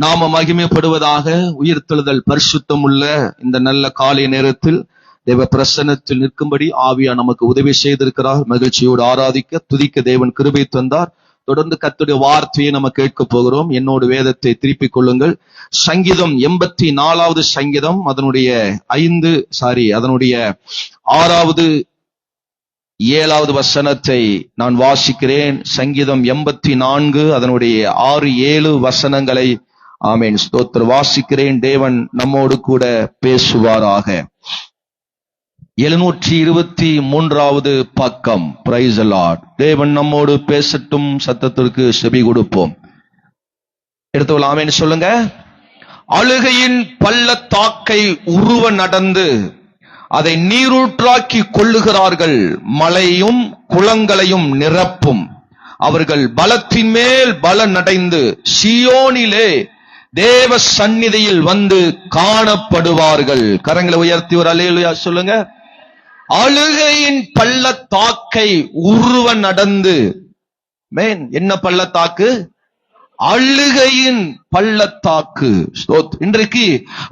நாம மகிமைப்படுவதாக. உயிர்த்தெழுதல் பரிசுத்தம் உள்ள இந்த நல்ல காலை நேரத்தில் தேவ பிரசன்னத்தில் நிற்கும்படி ஆவியா நமக்கு உதவி செய்திருக்கிறார். மகிழ்ச்சியோடு ஆராதிக்க துதிக்க தேவன் கிருபை தந்தார். தொடர்ந்து கர்த்தருடைய வார்த்தையை நம்ம கேட்க போகிறோம். என்னோடு வேதத்தை திருப்பிக் கொள்ளுங்கள். சங்கீதம் 84வது சங்கீதம் அதனுடைய 6வது 7வது வசனத்தை நான் வாசிக்கிறேன். சங்கீதம் 84 அதனுடைய 6-7 வசனங்களை ஆமென் ஸ்தோத்திரம் வாசிக்கிறேன். தேவன் நம்மோடு கூட பேசுவாராக. 723வது பக்கம். Praise the Lord. தேவன் நம்மோடு பேசட்டும். சத்தத்திற்கு செவி கொடுப்போம். எடுத்து ஆமென் சொல்லுங்க. அழுகையின் பள்ளத்தாக்கை உருவ நடந்து அதை நீரூற்றாக்கி கொள்ளுகிறார்கள். மலையும் குளங்களையும் நிரப்பும். அவர்கள் பலத்தின் மேல் பலன் அடைந்து சீயோனிலே தேவ சந்நிதியில் வந்து காணப்படுவார்கள். கரங்களை உயர்த்தி ஒரு அல்லேலூயா சொல்லுங்க. அழுகையின் பள்ளத்தாக்கை உருவ நடந்து. மேன் என்ன பள்ளத்தாக்கு? அழுகையின் பள்ளத்தாக்கு. இன்றைக்கு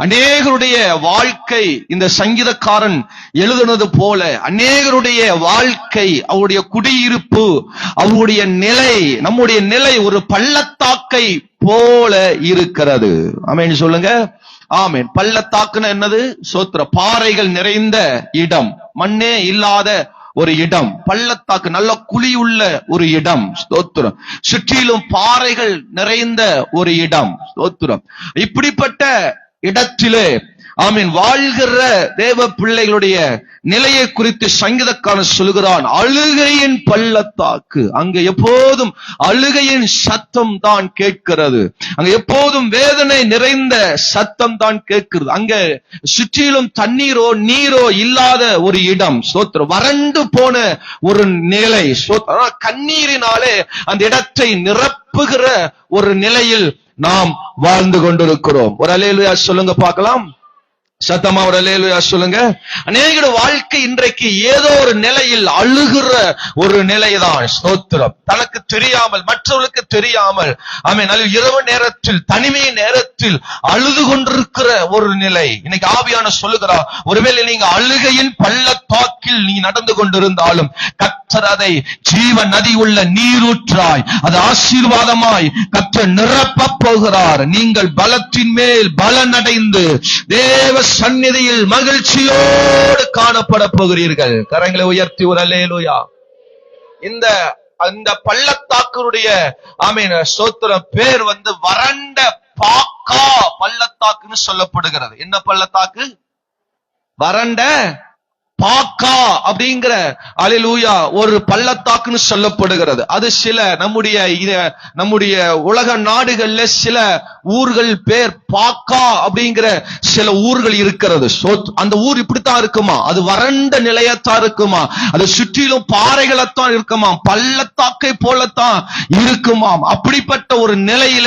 அநேகருடைய வாழ்க்கை இந்த சங்கீதக்காரன் எழுதுனது போல அநேகருடைய வாழ்க்கை, அவருடைய குடியிருப்பு, அவருடைய நிலை, நம்முடைய நிலை ஒரு பள்ளத்தாக்கை போல இருக்கிறது. ஆமென் சொல்லுங்க. ஆமென். பள்ளத்தாக்குன்னு என்னது? சோத்திர பாறைகள் நிறைந்த இடம், மண்ணே இல்லாத ஒரு இடம். பள்ளத்தாக்கு நல்ல குழியுள்ள ஒரு இடம். ஸ்தோத்திரம். சுற்றிலும் பாறைகள் நிறைந்த ஒரு இடம். ஸ்தோத்திரம். இப்படிப்பட்ட இடத்திலே ஆமீன் வாழ்கிற தேவ பிள்ளைகளுடைய நிலையை குறித்து சங்கீதக்காரன் சொல்கிறான். அழுகையின் பள்ளத்தாக்கு. அங்க எப்போதும் அழுகையின் சத்தம் தான் கேட்கிறது. அங்க எப்போதும் வேதனை நிறைந்த சத்தம் தான் கேட்கிறது. அங்க சுற்றிலும் தண்ணீரோ நீரோ இல்லாத ஒரு இடம். ஸ்தோத்திரம். வறண்டு போன ஒரு நிலை. ஸ்தோத்திரம். கண்ணீரினாலே அந்த இடத்தை நிரப்புகிற ஒரு நிலையில் நாம் வாழ்ந்து கொண்டிருக்கிறோம். ஒரு அல்லேலூயா சொல்லுங்க பார்க்கலாம். சத்தமா ஒரு அல்லேலூயா சொல்லுங்க. அநேக வாழ்க்கை இன்றைக்கு ஏதோ ஒரு நிலையில் அழுகிற ஒரு நிலைதான். ஸ்தோத்திரம். தனக்கு தெரியாமல், மற்றவர்களுக்கு தெரியாமல், ஆமென், இரவு நேரத்தில், தனிமை நேரத்தில் அழுது கொண்டிருக்கிற ஒரு நிலை. இன்னைக்கு ஆவியான சொல்லுகிறார், ஒருவேளை நீங்க அழுகையின் பள்ளத்தாக்கில் நீ நடந்து கொண்டிருந்தாலும் கர்த்தர் அதை ஜீவ நதி உள்ள நீரூற்றாய், அது ஆசீர்வாதமாய் கர்த்தர் நிரப்ப போகிறார். நீங்கள் பலத்தின் மேல் பலன் அடைந்து தேவ சந்நிதியில் மகிழ்ச்சியோடு காணப்பட போகிறீர்கள். கரங்களை உயர்த்தி ஒரு அல்லேலூயா. இந்த பள்ளத்தாக்குடைய ஆமென் ஸ்தோத்திரம் பேர் வறண்ட பாக்கா பள்ளத்தாக்குன்னு சொல்லப்படுகிறது. என்ன பள்ளத்தாக்கு? வறண்ட பாக்கா அப்படிங்கிற அல்லேலூயா ஒரு பள்ளத்தாக்குன்னு சொல்லப்படுகிறது. அது சில நம்முடைய உலக நாடுகள்ல சில ஊர்கள் பேர் பாக்கா அப்படிங்கிற சில ஊர்கள் இருக்கிறது. அந்த ஊர் இப்படித்தான் இருக்குமா? அது வறண்ட நிலையத்தான் இருக்குமா? அது சுற்றிலும் பாறைகளைத்தான் இருக்குமா? பள்ளத்தாக்கை போலத்தான் இருக்குமாம். அப்படிப்பட்ட ஒரு நிலையில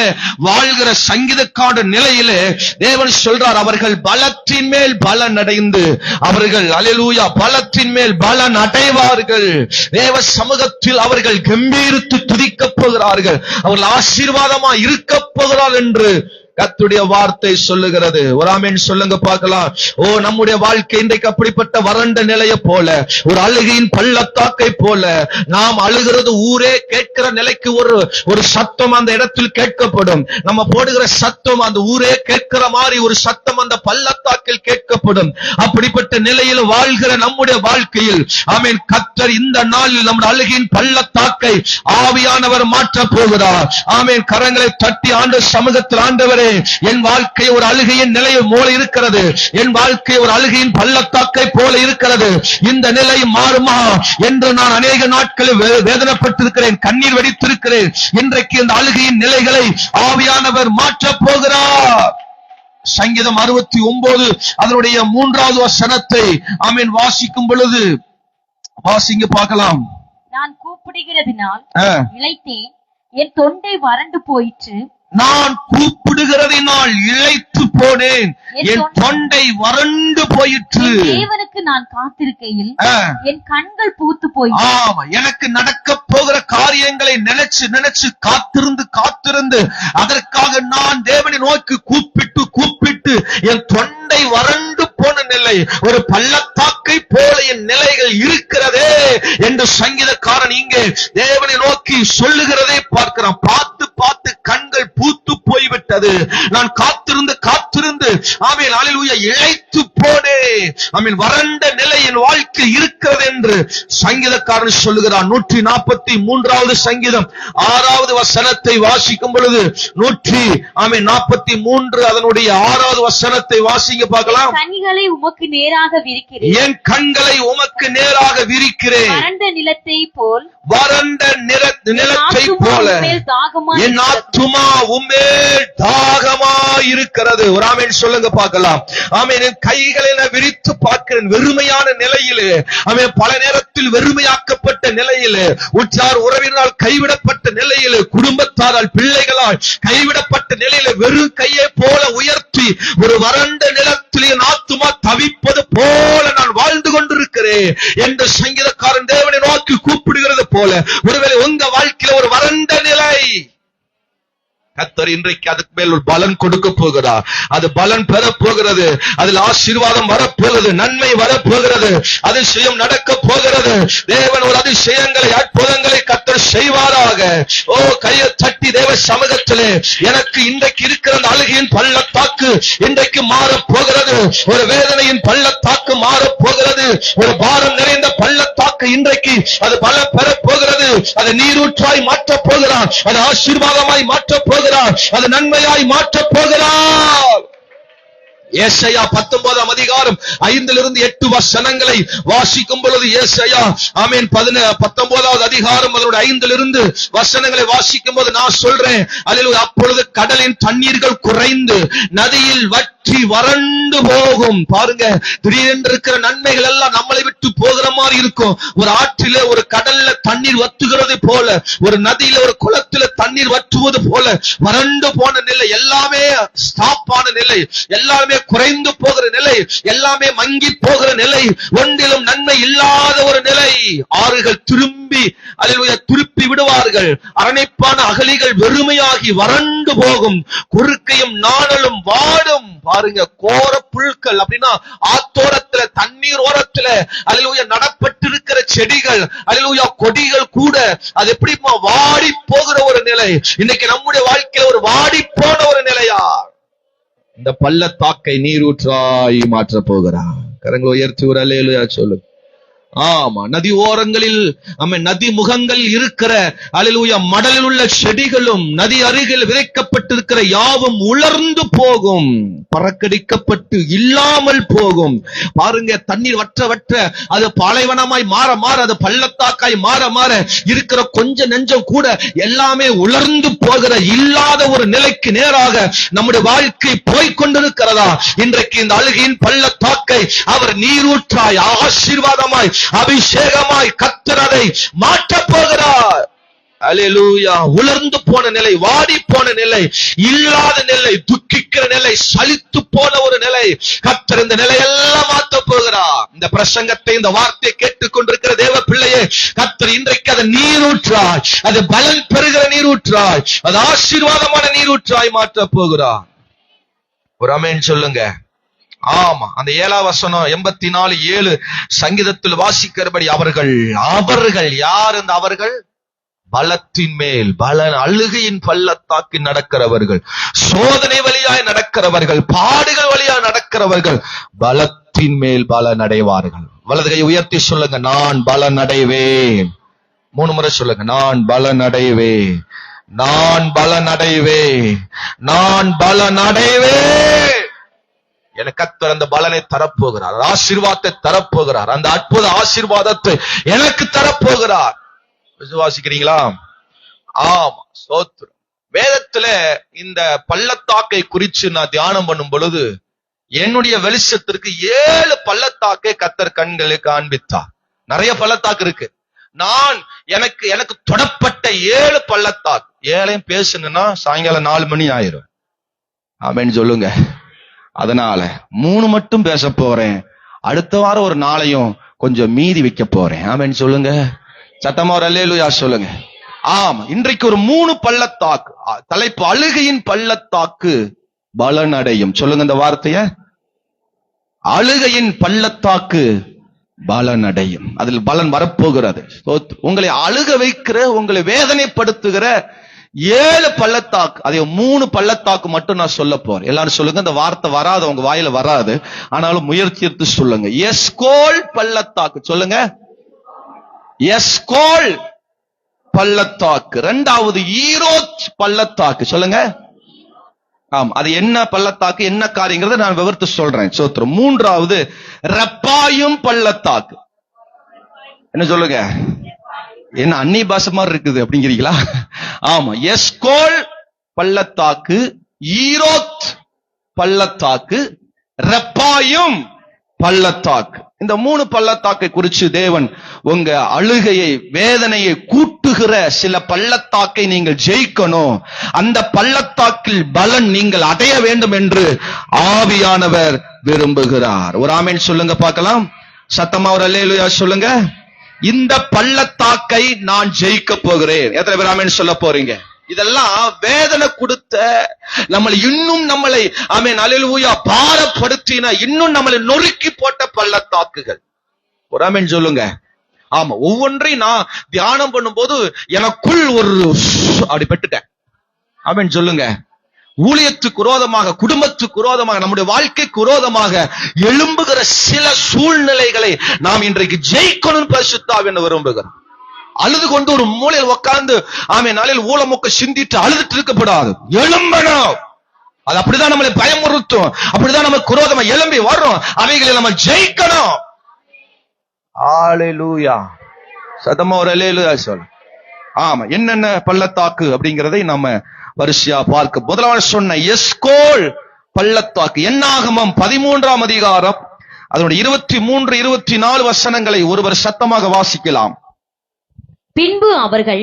வாழ்கிற சங்கீதக்காரனுடைய நிலையிலே தேவன் சொல்றார், அவர்கள் பலத்தின் மேல் பலன் அடைந்து அவர்கள் அல்லேலூயா பலத்தின் மேல் பலன் அடைவார்கள். தேவ சமூகத்தில் அவர்கள் கம்பீரித்து துதிக்கப் போகிறார்கள். அவர்கள் ஆசீர்வாதமா இருக்க போகிறார்கள் என்று கர்த்தருடைய வார்த்தை சொல்லுகிறது. ஒரு ஆமென் சொல்லுங்க பார்க்கலாம். நம்முடைய வாழ்க்கை இன்றைக்கு அப்படிப்பட்ட வறண்ட நிலையை போல, ஒரு அழுகையின் பள்ளத்தாக்கை போல நாம் அழுகிறது ஊரே கேட்கிற நிலைக்கு ஒரு சத்தம் அந்த இடத்தில் கேட்கப்படும். நம்ம போடுகிற சத்தம் அந்த ஊரே கேட்கிற மாதிரி ஒரு சத்தம் அந்த பள்ளத்தாக்கில் கேட்கப்படும். அப்படிப்பட்ட நிலையில் வாழ்கிற நம்முடைய வாழ்க்கையில் ஆமென் கர்த்தர் இந்த நாளில் நம்முடைய அழுகையின் பள்ளத்தாக்கை ஆவியானவர் மாற்ற போகிறார். ஆமென். கரங்களை தட்டி ஆண்டு சமூகத்தில், ஆண்டவரே, என் வாழ்க்கை ஒரு அழுகையின் நிலையை போல இருக்கிறது, என் வாழ்க்கை ஒரு அழுகையின் பள்ளத்தாக்கை போல இருக்கிறது, இந்த நிலை மாறுமா என்று நான் அநேக நாட்களில் வேதனைப்பட்டிருக்கிறேன், கண்ணீர் வடித்திருக்கிறேன். இன்றைக்கு இந்த அழுகையின் நிலைகளை ஆவியானவர் மாற்றப் போகிறார். சங்கீதம் 69 அதனுடைய 3வது வசனத்தை ஆமென் வாசிக்கும் பொழுது வாசிங்க பார்க்கலாம். நான் கூப்பிடுகிறதினால் இளைத்தேன், என் தொண்டை வறண்டு போயிற்று. நான் கூப்பிடுகிறதினால் இளைத்து போனேன், என் தொண்டை வறண்டு போயிற்று. தேவனுக்கு நான் காத்திருக்கையில் என் கண்கள் பூத்து போயிற்று. ஆமா, எனக்கு நடக்க போகிற காரியங்களை நினைச்சு காத்திருந்து அதற்காக நான் தேவனை நோக்கி கூப்பிட்டு கூப்பிட்டு என் தொண்டை வறண்டு போன நிலை, ஒரு பள்ளத்தாக்கை போல என் நிலைகள் இருக்கிறதே என்று சங்கீதக்காரன் இங்கே தேவனை நோக்கி சொல்லுகிறதை பார்க்கிறான். பார்த்து பார்த்து கண்கள் பூத்து போய்விட்டது, நான் காத்திருந்து காத்திருந்து ஆமென் அல்லேலூயா இளைத்து போனே, ஆமென் வறண்ட நிலை என் வாழ்க்கை இருக்கிறது என்று சங்கீதக்காரன் சொல்லுகிறான். 143வது சங்கீதம் 6வது வசனத்தை வாசிக்கும் பொழுது 143 அதனுடைய 6வது வசனத்தை வாசிங்க பார்க்கலாம். கண்களை உமக்கு நேராக விரிக்கிறேன், என் கண்களை உமக்கு நேராக விரிக்கிறேன், வறண்ட நிலத்தை போல் வறண்ட நிலத்தை போல என் ஆத்துமா உம்மேல் தாகமாய் இருக்கிறது. ஒரு ஆமென் சொல்லுங்க பார்க்கலாம். ஆமென். என் கைகளை நான் விரித்து பார்க்கிறேன், வெறுமையான நிலையிலே, ஆமென் பல நேரத்தில் வெறுமையாக்கப்பட்ட நிலையிலே, உற்றார் உறவினரால் கைவிடப்பட்ட நிலையிலே, குடும்பத்தாரால் பிள்ளைகளால் கைவிடப்பட்ட நிலையிலே வெறும் கையை போல உயர்த்தி ஒரு வறண்ட நிலத்திலே என் ஆத்துமா தவிப்பது போல நான் வாழ்ந்து கொண்டிருக்கிறேன் என்று சங்கீதக்காரன் தேவனை நோக்கி கூப்பிடுகிறது போல ஒருவேளை உங்க வாழ்க்கையில ஒரு வறண்ட நிலை, கர்த்தர் இன்றைக்கு அதுக்கு மேல் ஒரு பலன் கொடுக்க போகிறார். அது பலன் பெற போகிறது, அதில் ஆசீர்வாதம் வரப்போகிறது, நன்மை வரப்போகிறது, அதிசயம் நடக்க போகிறது. தேவன் ஒரு அதிசயங்களை அற்புதங்களை கர்த்தர் செய்வாராக. ஓ கையை தட்டி தேவ சமூகத்திலே எனக்கு இன்றைக்கு இருக்கிற அந்த அழுகையின் பள்ளத்தாக்கு இன்றைக்கு மாறப் போகிறது, ஒரு வேதனையின் பள்ளத்தாக்கு மாறப் போகிறது, ஒரு பாரம் நிறைந்த பள்ளத்தாக்கு இன்றைக்கு அது பலம் பெறப் போகிறது, அது நீரூற்றாய் மாற்றப் போகிறார், அது ஆசீர்வாதமாய் மாற்றப் போகிறார், அது நன்மையாய் மாற்றப் போகிறார். ஏசாயா 19ஆம் அதிகாரம் 5 8 வசனங்களை வாசிக்கும் பொழுது ஏசாயா ஆமென் 19வது அதிகாரம் அதனுடைய 5 வசனங்களை வாசிக்கும் போது நான் சொல்றேன் அல்லேலூயா, அப்பொழுது கடலின் தண்ணீர்கள் குறைந்து நதியில் வற்றி வறண்டு போகும். பாருங்க, திடீரென்று இருக்கிற நன்மைகள் எல்லாம் நம்மளை விட்டு போகிற மாதிரி இருக்கும். ஒரு ஆற்றிலே ஒரு கடல்ல தண்ணீர் வற்றுகிறது போல, ஒரு நதியில ஒரு குளத்துல தண்ணீர் வற்றுவது போல வறண்டு போன நிலை, எல்லாமே ஸ்டாப் ஆன நிலை, எல்லாமே குறைந்து போகிற நிலை, எல்லாமே மங்கி போகிற நிலை, ஒன்றிலும் நன்மை இல்லாத ஒரு நிலை. ஆறுகள் திரும்பி அல்லேலூயா திருப்பி விடுவார்கள், அரணைப்பான அகலிகள் வெறுமையாகி வறண்டு போகும், குறுக்கையும் நாணலும் வாடும். பாருங்க, கோர புல்கள் அப்படின்னா ஆத்தோரத்துல தண்ணீர் ஓரத்துல அல்லேலூயா நடப்பட்டிருக்கிற செடிகள் அல்லேலூயா கொடிகள் கூட அது எப்படி வாடி போகிற ஒரு நிலை. இன்னைக்கு நம்முடைய வாழ்க்கையில ஒரு வாடி போன ஒரு நிலையா இந்த பள்ளத்தாக்கை நீரூற்றாய் மாற்ற போகிறார். கரங்களை உயர்த்தி ஒரு அல்லேலூயா சொல்லு. ஆமா, நதி ஓரங்களில் நதி முகங்கள் இருக்கிற அல்லேலூயா மடலில் உள்ள செடிகளும் நதி அருகில் விதைக்கப்பட்டிருக்கிற யாவும் உலர்ந்து போகும், பறக்கடிக்கப்பட்டு இல்லாமல் போகும். பாருங்க, தண்ணீர் வற்ற வற்ற அது பாலைவனமாய் மாற மாற, அது பள்ளத்தாக்காய் மாற மாற இருக்கிற கொஞ்ச நெஞ்சம் கூட எல்லாமே உலர்ந்து போகிற இல்லாத ஒரு நிலைக்கு நேராக நம்முடைய வாழ்க்கை போய்கொண்டிருக்கிறதா? இன்றைக்கு இந்த அழுகையின் பள்ளத்தாக்கை அவர் நீரூற்றாய் ஆசீர்வாதமாய் அபிஷேகமாய் கர்த்தர் அதை மாற்றப் போகிறார். அல்லேலூயா. உலர்ந்து போன நிலை, வாடி போன நிலை, இல்லாத நிலை, துக்கிக்கிற நிலை, சலித்து போன ஒரு நிலை, கர்த்தர் இந்த நிலையெல்லாம் மாற்றப் போகிறார். இந்த பிரசங்கத்தை இந்த வார்த்தையை கேட்டுக்கொண்டிருக்கிற தேவ பிள்ளையே, கர்த்தர் இன்றைக்கு அதை நீரூற்றாய், அது பலன் பெறுகிற நீரூற்றாய், அது ஆசீர்வாதமான நீரூற்றாய் மாற்றப் போகிறார். ஒரு ஆமென் சொல்லுங்க. ஆமா, அந்த 7ஆம் வசனம் 84:7 சங்கீதத்தில் வாசிக்கிறபடி அவர்கள் யார்? அந்த அவர்கள் பலத்தின் மேல் பலன், அழுகையின் பள்ளத்தாக்கில் நடக்கிறவர்கள், சோதனை வழியாய் நடக்கிறவர்கள், பாடுகள் வழியாய் நடக்கிறவர்கள் பலத்தின் மேல் பலன் அடைவார்கள். வலது கை உயர்த்தி சொல்லுங்க, நான் பலன் அடைவேன். 3 முறை சொல்லுங்க, நான் பலன் அடைவேன், நான் பலன் அடைவேன், நான் பலன் அடைவேன். எனக்கு கர்த்தர் அந்த பலனை தரப்போகிறார், ஆசீர்வாதத்தை தரப்போகிறார், அந்த அற்புத ஆசீர்வாதத்தை எனக்கு தரப்போகிறார். விசுவாசிக்கிறீங்களா? ஆமா, ஸ்தோத்திரம். வேதத்துல இந்த பள்ளத்தாக்கை குறிச்சு நான் தியானம் பண்ணும் பொழுது என்னுடைய வெளிச்சத்திற்கு 7 பள்ளத்தாக்கை கர்த்தர் கண்களை காண்பித்தார். நிறைய பள்ளத்தாக்கு இருக்கு. எனக்கு தொடப்பட்ட 7 பள்ளத்தாக்கு. 7 பேசணும்னா சாயங்காலம் 4 மணி ஆயிரும். ஆமென் சொல்லுங்க. அதனால 3 மட்டும் பேச போறேன். அடுத்த வாரம் ஒரு 4ஐயும் கொஞ்சம் மீதி வைக்க போறேன். ஆமென் சொல்லுங்க. சத்தமா ஒரு அல்லேலூயா சொல்லுங்க. ஆமா, இன்றைக்கு ஒரு 3 பள்ளத்தாக்கு. தலைப்பு அழுகையின் பள்ளத்தாக்கு பலன் அடையும். சொல்லுங்க இந்த வார்த்தைய. அழுகையின் பள்ளத்தாக்கு பலன் அடையும். அதில் பலன் வரப்போகிறது. உங்களை அழுக வைக்கிற, உங்களை வேதனைப்படுத்துகிற 7 பள்ளத்தாக்கு, அதே 3 பள்ளத்தாக்கு மட்டும் நான் சொல்ல போறேன். எல்லாரும் சொல்லுங்க. இந்த வார்த்தை வராது, உங்க வாயில வராது, ஆனாலும் முயற்சி எடுத்து சொல்லுங்க. எஸ்கோல் பள்ளத்தாக்கு. சொல்லுங்க. எஸ்கோல் பள்ளத்தாக்கு. 2வது ஈரோத் பள்ளத்தாக்கு. சொல்லுங்க. ஆம், அது என்ன பள்ளத்தாக்கு, என்ன காரியங்கிறத நான் விவரித்து சொல்றேன். சோத்திரம். 3வது ரெப்பாயும் பள்ளத்தாக்கு. என்ன சொல்லுங்க? என்ன அந்நிய பாஷை மாதிரி இருக்குது அப்படிங்கிறீங்களா? ஆமா, எஸ்கோல் பள்ளத்தாக்கு, ஈரோத் பள்ளத்தாக்கு, ரெப்பாயும் பள்ளத்தாக்கு. இந்த 3 பள்ளத்தாக்கை குறித்து தேவன் உங்க அழுகையை, வேதனையை கூட்டுகிற சில பள்ளத்தாக்கை நீங்கள் ஜெயிக்கணும், அந்த பள்ளத்தாக்கில் பலன் நீங்கள் அடைய வேண்டும் என்று ஆவியானவர் விரும்புகிறார். ஒரு ஆமென் சொல்லுங்க பார்க்கலாம். சத்தமா ஒரு அல்லேலூயா சொல்லுங்க. இந்த பள்ளத்தாக்கை நான் ஜெயிக்க போகிறேன். எத்தனை பேர் ஆமென் சொல்ல போறீங்க? இதெல்லாம் வேதனை கொடுத்த, நம்மளை ஆமென் அல்லேலூயா பாரப்படுத்தின, இன்னும் நம்மளை நொறுக்கி போட்ட பள்ளத்தாக்குகள். ஒரு ஆமென் சொல்லுங்க. ஆமா, ஒவ்வொன்றையும் நான் தியானம் பண்ணும்போது எனக்குள் ஒரு அப்படி பெட்டுட்டேன். ஆமென் சொல்லுங்க. ஊழியத்துக்கு விரோதமாக, குடும்பத்துக்கு விரோதமாக, நம்முடைய வாழ்க்கைக்கு விரோதமாக எழும்புகிற சில சூழ்நிலைகளை நாம் இன்றைக்கு ஜெயிக்கணும் பரிசுத்த ஆவியானவர் விரும்புகிறோம். அழுது கொண்டு ஒரு மூலையில் உட்கார்ந்து ஆமென் நாளில் ஊழமுக்க சிந்திட்டு அழுதுட்டு இருக்கப்படாது. எழும்பணும். அது அப்படிதான் நம்மளை பயமுறுத்தும், அப்படிதான் நமக்கு விரோதமா எழும்பி வரும். அவைகளை நம்ம ஜெயிக்கணும். அல்லேலூயா. சத்தமா ஒரு அல்லேலூயா சொல். ஆமா, என்னென்ன பள்ளத்தாக்கு அப்படிங்கறதை நம்ம வரிசையா பார்க்க. முதலாவது சொன்ன எஸ்கோல் பள்ளத்தாக்கு. என்னாகமம் 13ஆம் அதிகாரம் அதனுடைய 23, 24 வசனங்களை ஒருவர் சத்தமாக வாசிக்கலாம். பின்பு அவர்கள்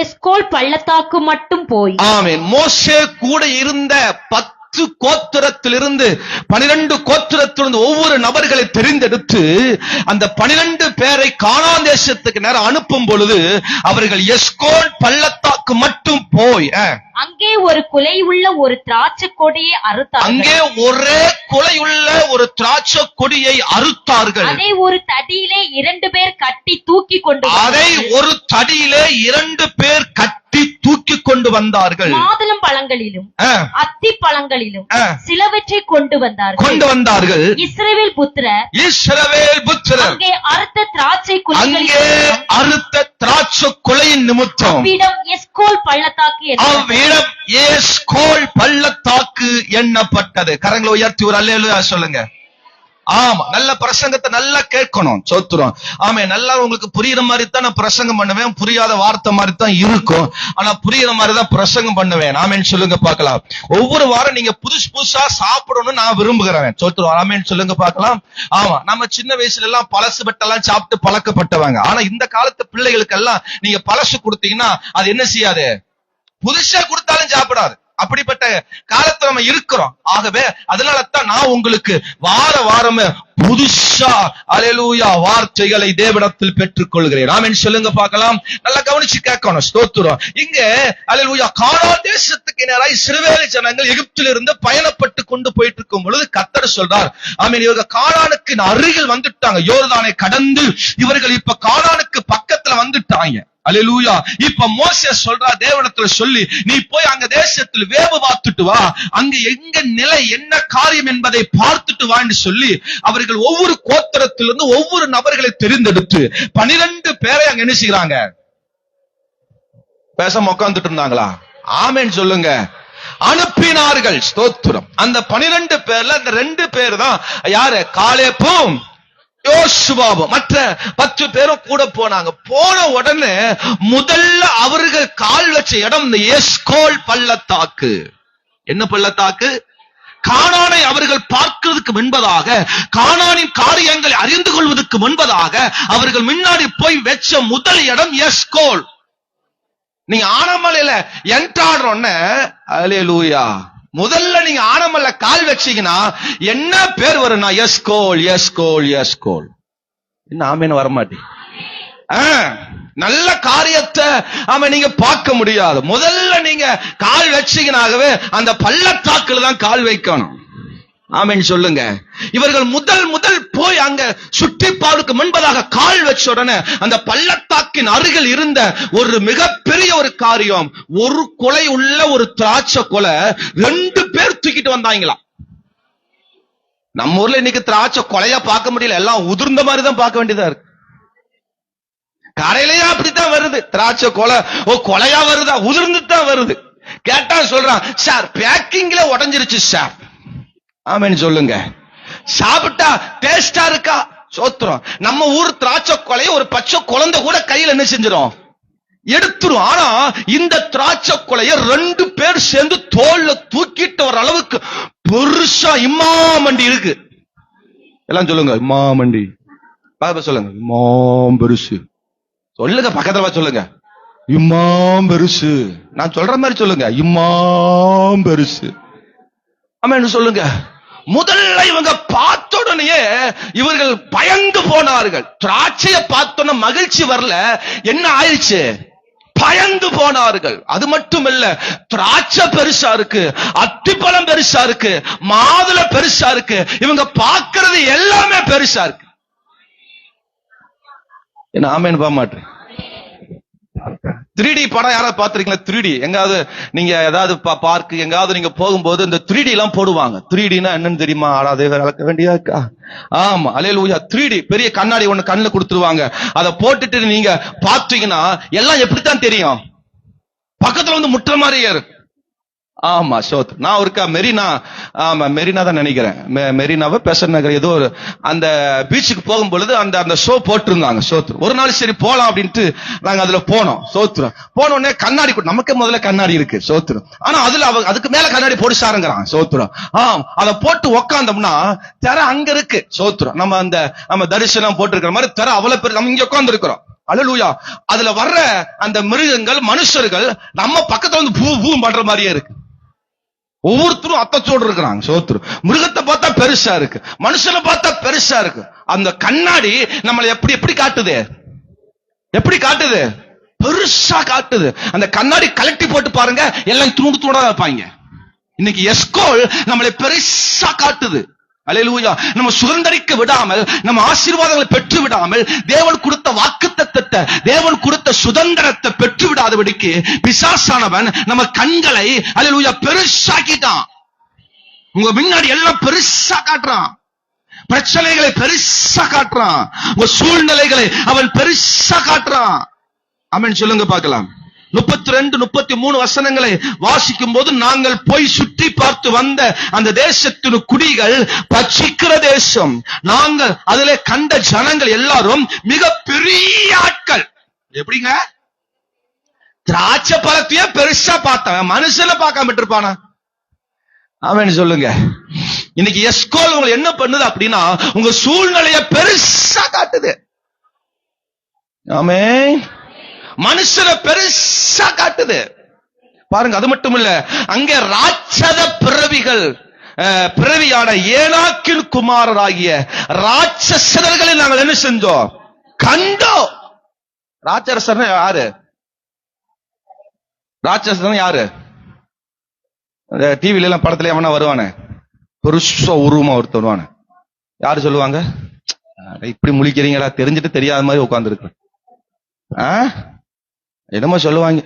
எஸ்கோல் பள்ளத்தாக்கு மட்டும் போய். ஆமென். மோசே கூட இருந்த 10 கோத்திரத்திலிருந்து 12 கோத்திரத்திலிருந்து ஒவ்வொரு நபர்களை தெரிந்தெடுத்து அந்த 12 பேரை கானான் தேசத்துக்கு நேரம் அனுப்பும் பொழுது அவர்கள் எஸ்கோல் பள்ளத்தாக்கு மட்டும் போய் அங்கே ஒரு குலையுள்ள ஒரு திராட்சை கொடியை அறுத்தார்கள். அங்கே ஒரே குலையுள்ள ஒரு திராட்சை கொடியை அறுத்தார்கள். அதை ஒரு தடியிலே 2 பேர் கட்டி தூக்கி கொண்டு தூக்கி கொண்டு வந்தார்கள். மாதுளம் பழங்களிலும் அத்தி பழங்களிலும் சிலவற்றை கொண்டு வந்தார்கள். இஸ்ரவேல் புத்திரர் அங்கே அறுத்த திராட்சை கொலையின் நிமித்தம் எஸ்கோல் பள்ளத்தாக்கு எண்ணப்பட்டது. கரங்களை உயர்த்தி ஒரு அல்லேலூயா சொல்லுங்க. ஆமா, நல்ல பிரசங்கத்தை நல்லா கேட்கணும். சோத்துறோம். ஆமா, நல்லா உங்களுக்கு புரியுற மாதிரி தான் நான் பிரசங்கம் பண்ணுவேன். புரியாத வார்த்தை மாதிரி தான் இருக்கும், ஆனா புரியுற மாதிரி தான் பிரசங்கம் பண்ணுவேன். ஆமேன்னு சொல்லுங்க பார்க்கலாம். ஒவ்வொரு வாரம் நீங்க புதுசா சாப்பிடணும்னு நான் விரும்புகிறேன். சோத்துறோம். ஆமேன்னு சொல்லுங்க பார்க்கலாம். ஆமா, நம்ம சின்ன வயசுல எல்லாம் பழசு பெட்டெல்லாம் சாப்பிட்டு பழக்கப்பட்டவங்க. ஆனா இந்த காலத்து பிள்ளைகளுக்கு எல்லாம் நீங்க பழசு கொடுத்தீங்கன்னா அது என்ன செய்யாது? புதுசா கொடுத்தாலும் சாப்பிடாது. அப்படிப்பட்ட காலத்துல நம்ம இருக்கிறோம். ஆகவே அதனாலதான் நான் உங்களுக்கு வாரமே புதுசா அல்லேலூயா வார்த்தைகளை தேவனிடத்தில் பெற்றுக் கொள்கிறேன். ஆமென் சொல்லுங்க பார்க்கலாம். நல்லா கவனிச்சு கேட்கணும். ஸ்தோத்திரம். இங்க அல்லேலூயா கானான் தேசத்துக்கு நேராக இஸ்ரவேல் ஜனங்கள் எகிப்திலிருந்து பயணப்பட்டு கொண்டு போயிட்டு இருக்கும் பொழுது கர்த்தர் சொல்றார், ஆமென், இவங்க கானானுக்கு அருகில் வந்துட்டாங்க. யோர்தானை கடந்து இவர்கள் இப்ப கானானுக்கு பக்கத்துல வந்துட்டாங்க. அல்லேலூயா. இப்ப மோசே சொல்றா, தேவனிடத்துல சொல்லி நீ போய் அங்க தேசத்தில் வேவு பார்த்துட்டு வா, அங்க எங்க நிலை என்ன காரியம் என்பதை பார்த்துட்டு வான்னு சொல்லி அவர்கள் ஒவ்வொரு கோத்திரத்திலிருந்து ஒவ்வொரு நபர்களை தெரிந்தெடுத்து 12 பேரை அங்க என்ன செய்யறாங்க? பேசாம உட்கார்ந்துட்டு இருந்தாங்களா? ஆமென் சொல்லுங்க. அனுப்பினார்கள். ஸ்தோத்திரம். அந்த 12 பேர்ல அந்த 2 பேர் தான் யாரு? காலேப்பும் யோசுவாவும். மற்ற 10 பேரும் கூட போனாங்க. போன உடனே முதல்ல அவர்கள் கால் வச்ச இடம் இந்த எஸ்கோல் பள்ளத்தாக்கு. என்ன பள்ளத்தாக்கு? கானானை அவர்கள் பார்க்கிறதுக்கு முன்பதாக, கானானின் காரியங்களை அறிந்து கொள்வதற்கு முன்பதாக அவர்கள் முன்னாடி போய் வச்ச முதல் இடம் எஸ்கோல். நீங்க ஆனமலையில என்ட்ராடுறோன்னு அல்லேலூயா முதல்ல நீங்க ஆனமல்ல கால் வச்சீங்கன்னா என்ன பேர் வரும்னா எஸ்கோல், எஸ்கோல், எஸ்கோல். என்ன ஆமேன்னு வரமாட்டேன். நல்ல காரியத்தை அவன் நீங்க பார்க்க முடியாது. முதல்ல நீங்க கால் வச்சீங்கனாகவே அந்த பள்ளத்தாக்குல தான் கால் வைக்கணும். ஆமென் சொல்லுங்க. இவர்கள் முதல் போய் அங்க சுற்றி பாருக்கு முன்பதாக கால் வச்ச உடனே அந்த பள்ளத்தாக்கின் அருகில் இருந்த ஒரு மிகப்பெரிய ஒரு காரியம், ஒரு கொலை உள்ள ஒரு திராட்சை கொலை 2 பேர் தூக்கிட்டு வந்தாங்களாம். நம்ம ஊர்ல இன்னைக்கு திராட்சை கொலையா பார்க்க முடியல, எல்லாம் உதிர்ந்த மாதிரி தான் பார்க்க வேண்டியதா இருக்கு. கரையிலேயே அப்படித்தான் வருது, திராட்சை கொலையா வருதா, உதிர்ந்து தான் வருது. கேட்டா சொல்றான், சார் பேக்கிங்ல உடைஞ்சிருச்சு சார். ஆமென் சொல்லுங்க. சாப்பிட்டா டேஸ்டா இருக்கா? சோத்திரம். நம்ம ஊர் திராட்சை கொலையை ஒரு பச்சை குழந்தை கூட கையில என்ன செஞ்சிடும், எடுத்துரும். ஆனா இந்த திராட்சை கொலையை 2 பேர் சேர்ந்து தோல்ல தூக்கிட்டு வர அளவுக்கு பெருசா இம்மாமண்டி இருக்கு. எல்லாம் சொல்லுங்க, இம்மாமண்டி. சொல்லுங்க, இம்மாம் பெருசு. சொல்லுங்க, பக்கத்துல சொல்லுங்க, இம்மாம் பெருசு. நான் சொல்ற மாதிரி சொல்லுங்க, இம்மாம் பெருசு. ஆமென் சொல்லுங்க. முதல்ல இவங்க பார்த்த உடனே இவர்கள் பயந்து போனார்கள். திராட்சையை பார்த்தோன்னா மகிழ்ச்சி வரல, என்ன ஆயிடுச்சு, பயந்து போனார்கள். அது மட்டும் இல்ல, திராட்சை பெருசா இருக்கு, அத்திப்பழம் பெருசா இருக்கு, மாதுளை பெருசா இருக்கு, இவங்க பார்க்கிறது எல்லாமே பெருசா இருக்கு. என்ன ஆமென் பா மாட்டேன். 3D படம் யாராவது பாத்திருக்கீங்களா? 3D எங்காவது நீங்க ஏதாவது பார்க்கு எங்காவது நீங்க போகும்போது இந்த 3D எல்லாம் போடுவாங்க. 3Dனா என்னன்னு தெரியுமா? ஆடாதே வளர்க்க வேண்டியதா? ஆமா, அல்லேலூயா. 3D பெரிய கண்ணாடி ஒண்ணு கண்ணுல கொடுத்துருவாங்க. அதை போட்டுட்டு நீங்க பாத்தீங்கன்னா எல்லாம் எப்படித்தான் தெரியும், பக்கத்துல வந்து முட்டுற மாதிரியே இருக்கு. ஆமா சோத். நான் ஒருக்கா மெரினா தான் நினைக்கிறேன், மெரினாவை பெசன் நகர் ஏதோ ஒரு அந்த பீச்சுக்கு போகும் பொழுது அந்த ஷோ போட்டிருந்தாங்க. சோத்ரு ஒரு நாள் சரி போலாம் அப்படின்ட்டு நாங்க அதுல போனோம். சோத்ரு போன உடனே கண்ணாடி, நமக்கே முதல்ல கண்ணாடி இருக்கு சோத்ரு, ஆனா அதுல அதுக்கு மேல கண்ணாடி போட்டு சாருங்கிறான் சோத்ரு. அதை போட்டு உக்காந்தோம்னா தெர அங்க இருக்கு சோத்ரு. நம்ம தரிசனம் போட்டிருக்கிற மாதிரி தெர அவ்வளவு பேர் நம்ம இங்க உட்கார்ந்து இருக்கிறோம். அல்லேலூயா. அதுல வர்ற அந்த மிருகங்கள் மனுஷர்கள் நம்ம பக்கத்துல வந்து பூ பண்ற மாதிரியே இருக்கு. ஒவ்வொருத்தரும் அத்தச்சோடு இருக்கிறாங்க சோத்ரு. மிருகத்தை பார்த்தா பெருசா இருக்கு, மனுஷனை பார்த்தா பெருசா இருக்கு. அந்த கண்ணாடி நம்மளை எப்படி காட்டுது, எப்படி காட்டுது, பெருசா காட்டுது. அந்த கண்ணாடி கலட்டி போட்டு பாருங்க, எல்லாம் தூண்டா வைப்பாங்க. இன்னைக்கு எஸ்கோல் நம்மளை பெருசா காட்டுது. அல்லேலூயா. நம்ம சுதந்திரிக்க விடாமல், நம்ம ஆசீர்வாதங்களை பெற்று விடாமல், தேவன் கொடுத்த வாக்குத்தத்தத்தை, தேவன் கொடுத்த சுதந்திரத்தை பெற்று விடாதபடிக்கு பிசாசானவன் நம்ம கண்களை அல்லேலூயா பெருசாக்கிட்டான். உங்க முன்னாடி எல்லாம் பெருசா காட்டுறான், பிரச்சனைகளை பெருசா காட்டுறான், உங்க சூழ்நிலைகளை அவன் பெருசா காட்டுறான். ஆமென் சொல்லுங்க பார்க்கலாம். 32, 33 வசனங்களை வாசிக்கும் போது, நாங்கள் போய் சுற்றி பார்த்து வந்த அந்த தேசத்தின் குடிகள் பட்சிக்கிற தேசம், நாங்கள் அதிலே கண்ட ஜனங்கள் எல்லாரும் மிக பெரிய ஆட்கள். எப்படிங்க? திராட்சை பழத்தையே பெருசா பார்த்தவன் மனுஷனை பார்க்காம இருப்பானா? ஆமென் சொல்லுங்க. இன்னைக்கு எஸ்கோல் உங்களை என்ன பண்ணுது அப்படின்னா, உங்க சூழ்நிலையை பெருசா காட்டுது. ஆமென். மனுஷரை பெருசா காட்டுது பாருங்க. அது மட்டும் இல்ல, அங்கே ராட்சத பிறவியான ஏனாக்கின் குமாரராகிய ராட்சசர்களை நாங்கள் என்ன செஞ்சோம், கண்டோம். ராட்சசர் யாரு? ராட்சசன் யாரு? டிவில எல்லாம் படத்துல எவனா வருவானே, பெருசா உருவமா ஒருத்தர் வருவானே, யாரு சொல்லுவாங்க? இப்படி முழிக்கிறீங்களா, தெரிஞ்சுட்டு தெரியாத மாதிரி உட்கார்ந்து இருக்கு. என்னமோ சொல்லுவாங்க.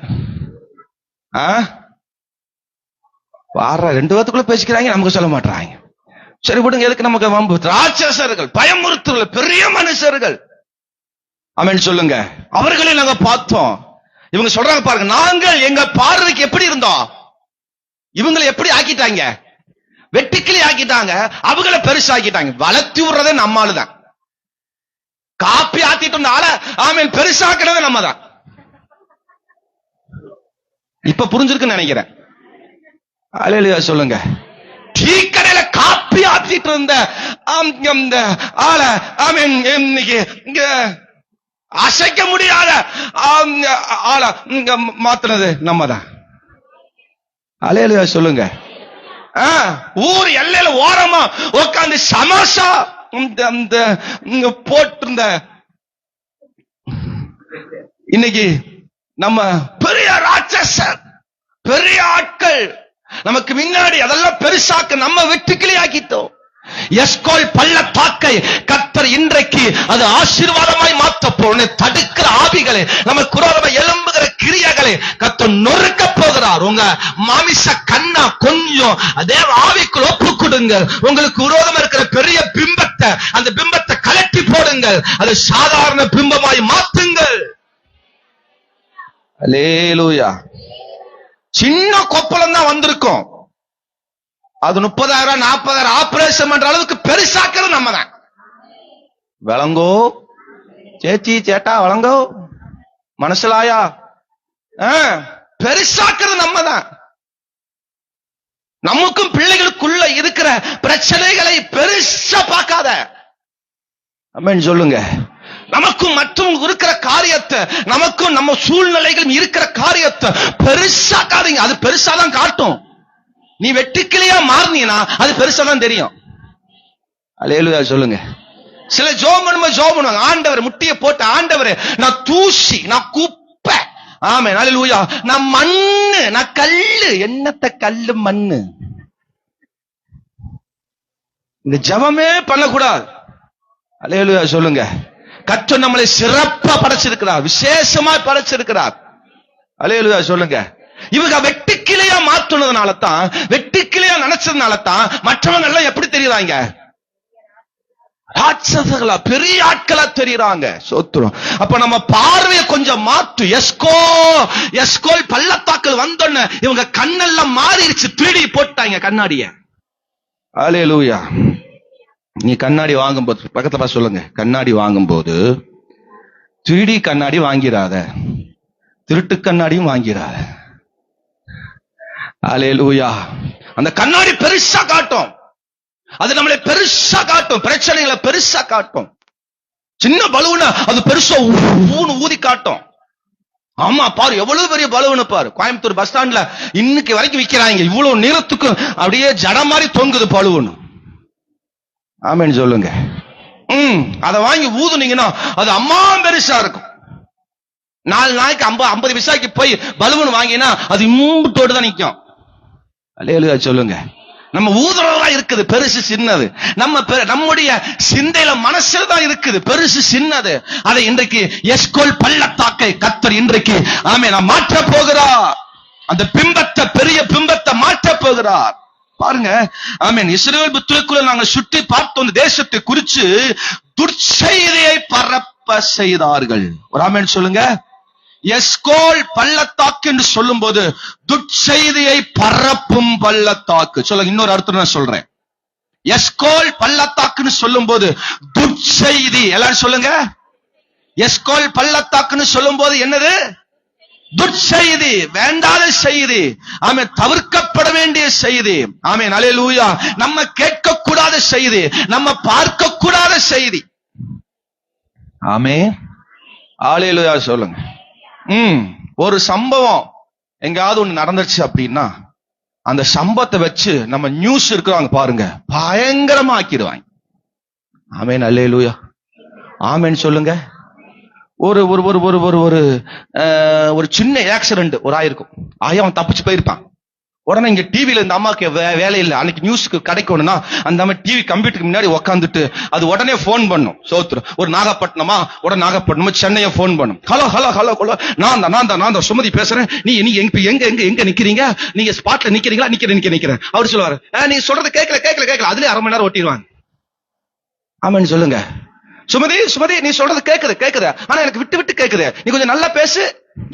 வார 2 வாரத்துக்குள்ள பேசிக்கிறாங்க, நமக்கு சொல்ல மாட்டாங்க. சரி விடுங்க, எதுக்கு நமக்கு வம்பு? ராட்சசர்கள், பயமுறுத்தல், பெரிய மனுஷர்கள். ஆமென் சொல்லுங்க. அவர்களை நாங்க பார்த்தோம். இவங்க சொல்றாங்க பாருங்க, நாங்கள் எங்க பார்வைக்கு எப்படி இருந்தோம், இவங்களை எப்படி ஆக்கிட்டாங்க, வெட்டுக்கிளி ஆக்கிட்டாங்க, அவங்கள பெருசாக்கிட்டாங்க. வளர்த்தி விடுறதே நம்ம ஆளுதான். காப்பி ஆத்திட்டு இருந்த ஆள ஆமென் பெருசாக்குறதே நம்ம தான். இப்ப புரிஞ்சிருக்குன்னு நினைக்கிறேன். அல்லேலூயா சொல்லுங்க. டீ கடையில காப்பி ஆத்திட்டு இருந்த ஆள ஆமென் இன்னைக்கு இங்க அசைக்க முடியாத ஆள மாத்துனது நம்ம தான். அல்லேலூயா சொல்லுங்க. ஊர் எல்லையில ஓரமா உட்கார்ந்து சமோசா போட்டிருந்த இன்னைக்கு நம்ம பெரிய ராட்சசர், பெரிய ஆட்கள் நமக்கு முன்னாடி அதெல்லாம் பெருசாக்க நம்ம வெட்டுக்கிளி ஆக்கிட்டோம். எஸ்கோல் பள்ளத்தாக்கை கர்த்தர் இன்றைக்கு அது ஆசீர்வாதமாய் மாற்ற போன தடுக்கிற ஆவிகளை, நமக்கு விரோதமாய் எழும்புகிற கிரியைகளை கர்த்தர் நொறுக்க போகிறார். உங்க மாமிச கண்ணா கொஞ்சம் அதே ஆவிக்குள் ஒப்பு கொடுங்க. உங்களுக்கு விரோதமா இருக்கிற பெரிய பிம்பத்தை, அந்த பிம்பத்தை கலட்டி போடுங்கள். அது சாதாரண பிம்பமாய் மாற்றுங்கள். அல்லேலூயா. சின்ன கொப்பளம் தான் வந்திருக்கும், அது 30,000 40,000 ஆபரேஷன் பண்ற அளவுக்கு பெருசாக்கிறது நம்ம தான். விளங்கோ சேச்சி சேட்டா, விளங்கோ மனசுலாயா, பெருசாக்கிறது நம்ம தான். நமக்கும் பிள்ளைகளுக்குள்ள இருக்கிற பிரச்சனைகளை பெருசா பார்க்காத. அம்மன் சொல்லுங்க. நமக்கும் மற்றும் இருக்கிற காரியத்தை, நமக்கும் நம்ம சூழ்நிலைகளும் இருக்கிற காரியத்தை பெருசாக்காதீங்க. அது பெருசாதான் காட்டும். நீ வெட்டுக்கிளியா மாறினீனா அது பெருசா தான் தெரியும். அல்லேலூயா சொல்லுங்க. சில ஜோம் பண்ணுவாங்க, ஆண்டவர் முட்டியை போட்டு, ஆண்டவர் நான் தூசி, நான் குப்பை, ஆமென் அல்லேலூயா, நான் மண்ணு, நான் கல்லு. என்னத்த கல்லு மண்ணு? இந்த ஜெபமே பண்ணக்கூடாது. அல்லேலூயா சொல்லுங்க. கர்த்தர் நம்மளை சிறப்பா படைச்சிருக்கிறார், விசேஷமா படைச்சிருக்கிறார். அல்லேலூயா சொல்லுங்க. இவங்க வெட்டுக்கிளையா மாத்துனதுனால தான், வெட்டுக்கிளையா நினைச்சதுனால தான் மற்றவங்க எல்லாம் எப்படி தெரியுறாங்க? ராட்சசங்களா, பெரிய ஆட்களா தெரியுறாங்க. சோத்திரம். அப்ப நம்ம பார்வையை கொஞ்சம் மாத்து. எஸ்கோல் பள்ளத்தாக்கள் வந்தோன்னு இவங்க கண்ணெல்லாம் மாறிடுச்சு, திருடி போட்டாங்க கண்ணாடிய. அல்லேலூயா. நீ கண்ணாடி வாங்கும்போது பக்கத்துல பார்த்து சொல்லுங்க, கண்ணாடி வாங்கும்போது 3D கண்ணாடி வாங்கிறாத, திருட்டு கண்ணாடியும் வாங்கிறாத. அல்லேலூயா. அந்த கண்ணாடி பெருசா காட்டும், அது நம்மளை பெருசா காட்டும், பிரச்சனைகளை பெருசா காட்டும். சின்ன பலூன அது பெருசா ஊதி காட்டும். ஆமா பாரு, எவ்வளவு பெரிய பலூன் பாரு. கோயம்புத்தூர் பஸ் ஸ்டாண்ட்ல இன்னைக்கு வரைக்கும் விக்கிறாங்க. இவ்வளவு நீளத்துக்கு அப்படியே ஜட மாதிரி தொங்குது பலூன். ஆமென் சொல்லுங்க. அதை வாங்கி ஊதுனீங்கன்னா அது அம்மா பெருசா இருக்கும். 4 நாளைக்கு 50 பைசாக்கு போய் பலூன் வாங்கினா அது இம்புட்டோடு தான் நிற்கும். அல்லேலூயா சொல்லுங்க. நம்ம ஊதுறதா இருக்குது பெருசு சின்னது. நம்முடைய சிந்தையில மனசுல தான் இருக்குது பெருசு சின்னது. அதை இன்றைக்கு எஸ்கோல் பள்ளத்தாக்கை கர்த்தர் இன்றைக்கு ஆமென் மாற்ற போகிறார். அந்த பிம்பத்தை, பெரிய பிம்பத்தை மாற்ற போகிறார். பாருங்க, ஆமென். இஸ்ரவேல் புத்திரக்குள்ள நாங்க சுற்றி பார்த்தோம். இந்த தேசத்தை குறித்து துர்ச்செய்தியை பரப்ப செய்தார்கள். ஒரு ஆமென் சொல்லுங்க. எஸ்கோல் பள்ளத்தாக்கு என்று சொல்லும் போது துர்ச்செய்தியை பரப்பும் பள்ளத்தாக்கு. சொல்லுங்க, இன்னொரு அர்த்தம் நான் சொல்றேன். எஸ்கோல் பள்ளத்தாக்குன்னு சொல்லும் போது துர்ச்செய்தி. எல்லாரும் சொல்லுங்க. எஸ்கோல் பள்ளத்தாக்குன்னு சொல்லும் போது என்னது? துர்ச்செய்தி, வேண்டாத செய்தி, ஆமென், தவிர்க்கப்பட வேண்டிய செய்தி. ஆமென் அல்லேலூயா. நம்ம கேட்க கூடாத செய்தி, நம்ம பார்க்க கூடாத செய்தி. ஆமென் அல்லேலூயா சொல்லுங்க. ஒரு சம்பவம் எங்காவது ஒண்ணு நடந்துச்சு அப்படின்னா அந்த சம்பவத்தை வச்சு நம்ம நியூஸ் இருக்கிறாங்க பாருங்க, பயங்கரமா ஆக்கிடுவாங்க. ஆமென் அல்லேலூயா. ஆமென் சொல்லுங்க. ஒரு ஒரு ஒரு ஒரு ஒரு ஒரு ஒரு சின்ன ஆக்சிடென்ட் ஒரு ஆயிருக்கும். அவன் தப்பிச்சு போயிருப்பான். உடனே இங்க டிவில இந்த அம்மாக்கு வேலை இல்லை, அன்னைக்கு நியூஸ்க்கு கிடைக்கணும்னா அந்த அம்மா டிவி கம்ப்யூட்டருக்கு முன்னாடி உட்காந்துட்டு அது உடனே போன் பண்ணும். சோத்ரு ஒரு நாகப்பட்டினமா, உடனே நாகப்பட்டினமா, சென்னையை போன் பண்ணும். ஹலோ ஹலோ ஹலோ ஹலோ, நான் தான் சுமதி பேசுறேன். நீ எங்க நிக்கிறீங்க? நீங்க ஸ்பாட்ல நிக்கிறீங்களா? நிக்கிறேன். அவர் சொல்லுவாரு, நீ சொல்றது கேட்கல. அதுலயே 1/2 மணி நேரம் ஓட்டிடுவாங்க. ஆமென் சொல்லுங்க. சுமதி நீ சொல்றது கேக்குது, ஆனா எனக்கு விட்டு கேக்குது, நீ கொஞ்சம் நல்லா பேசு.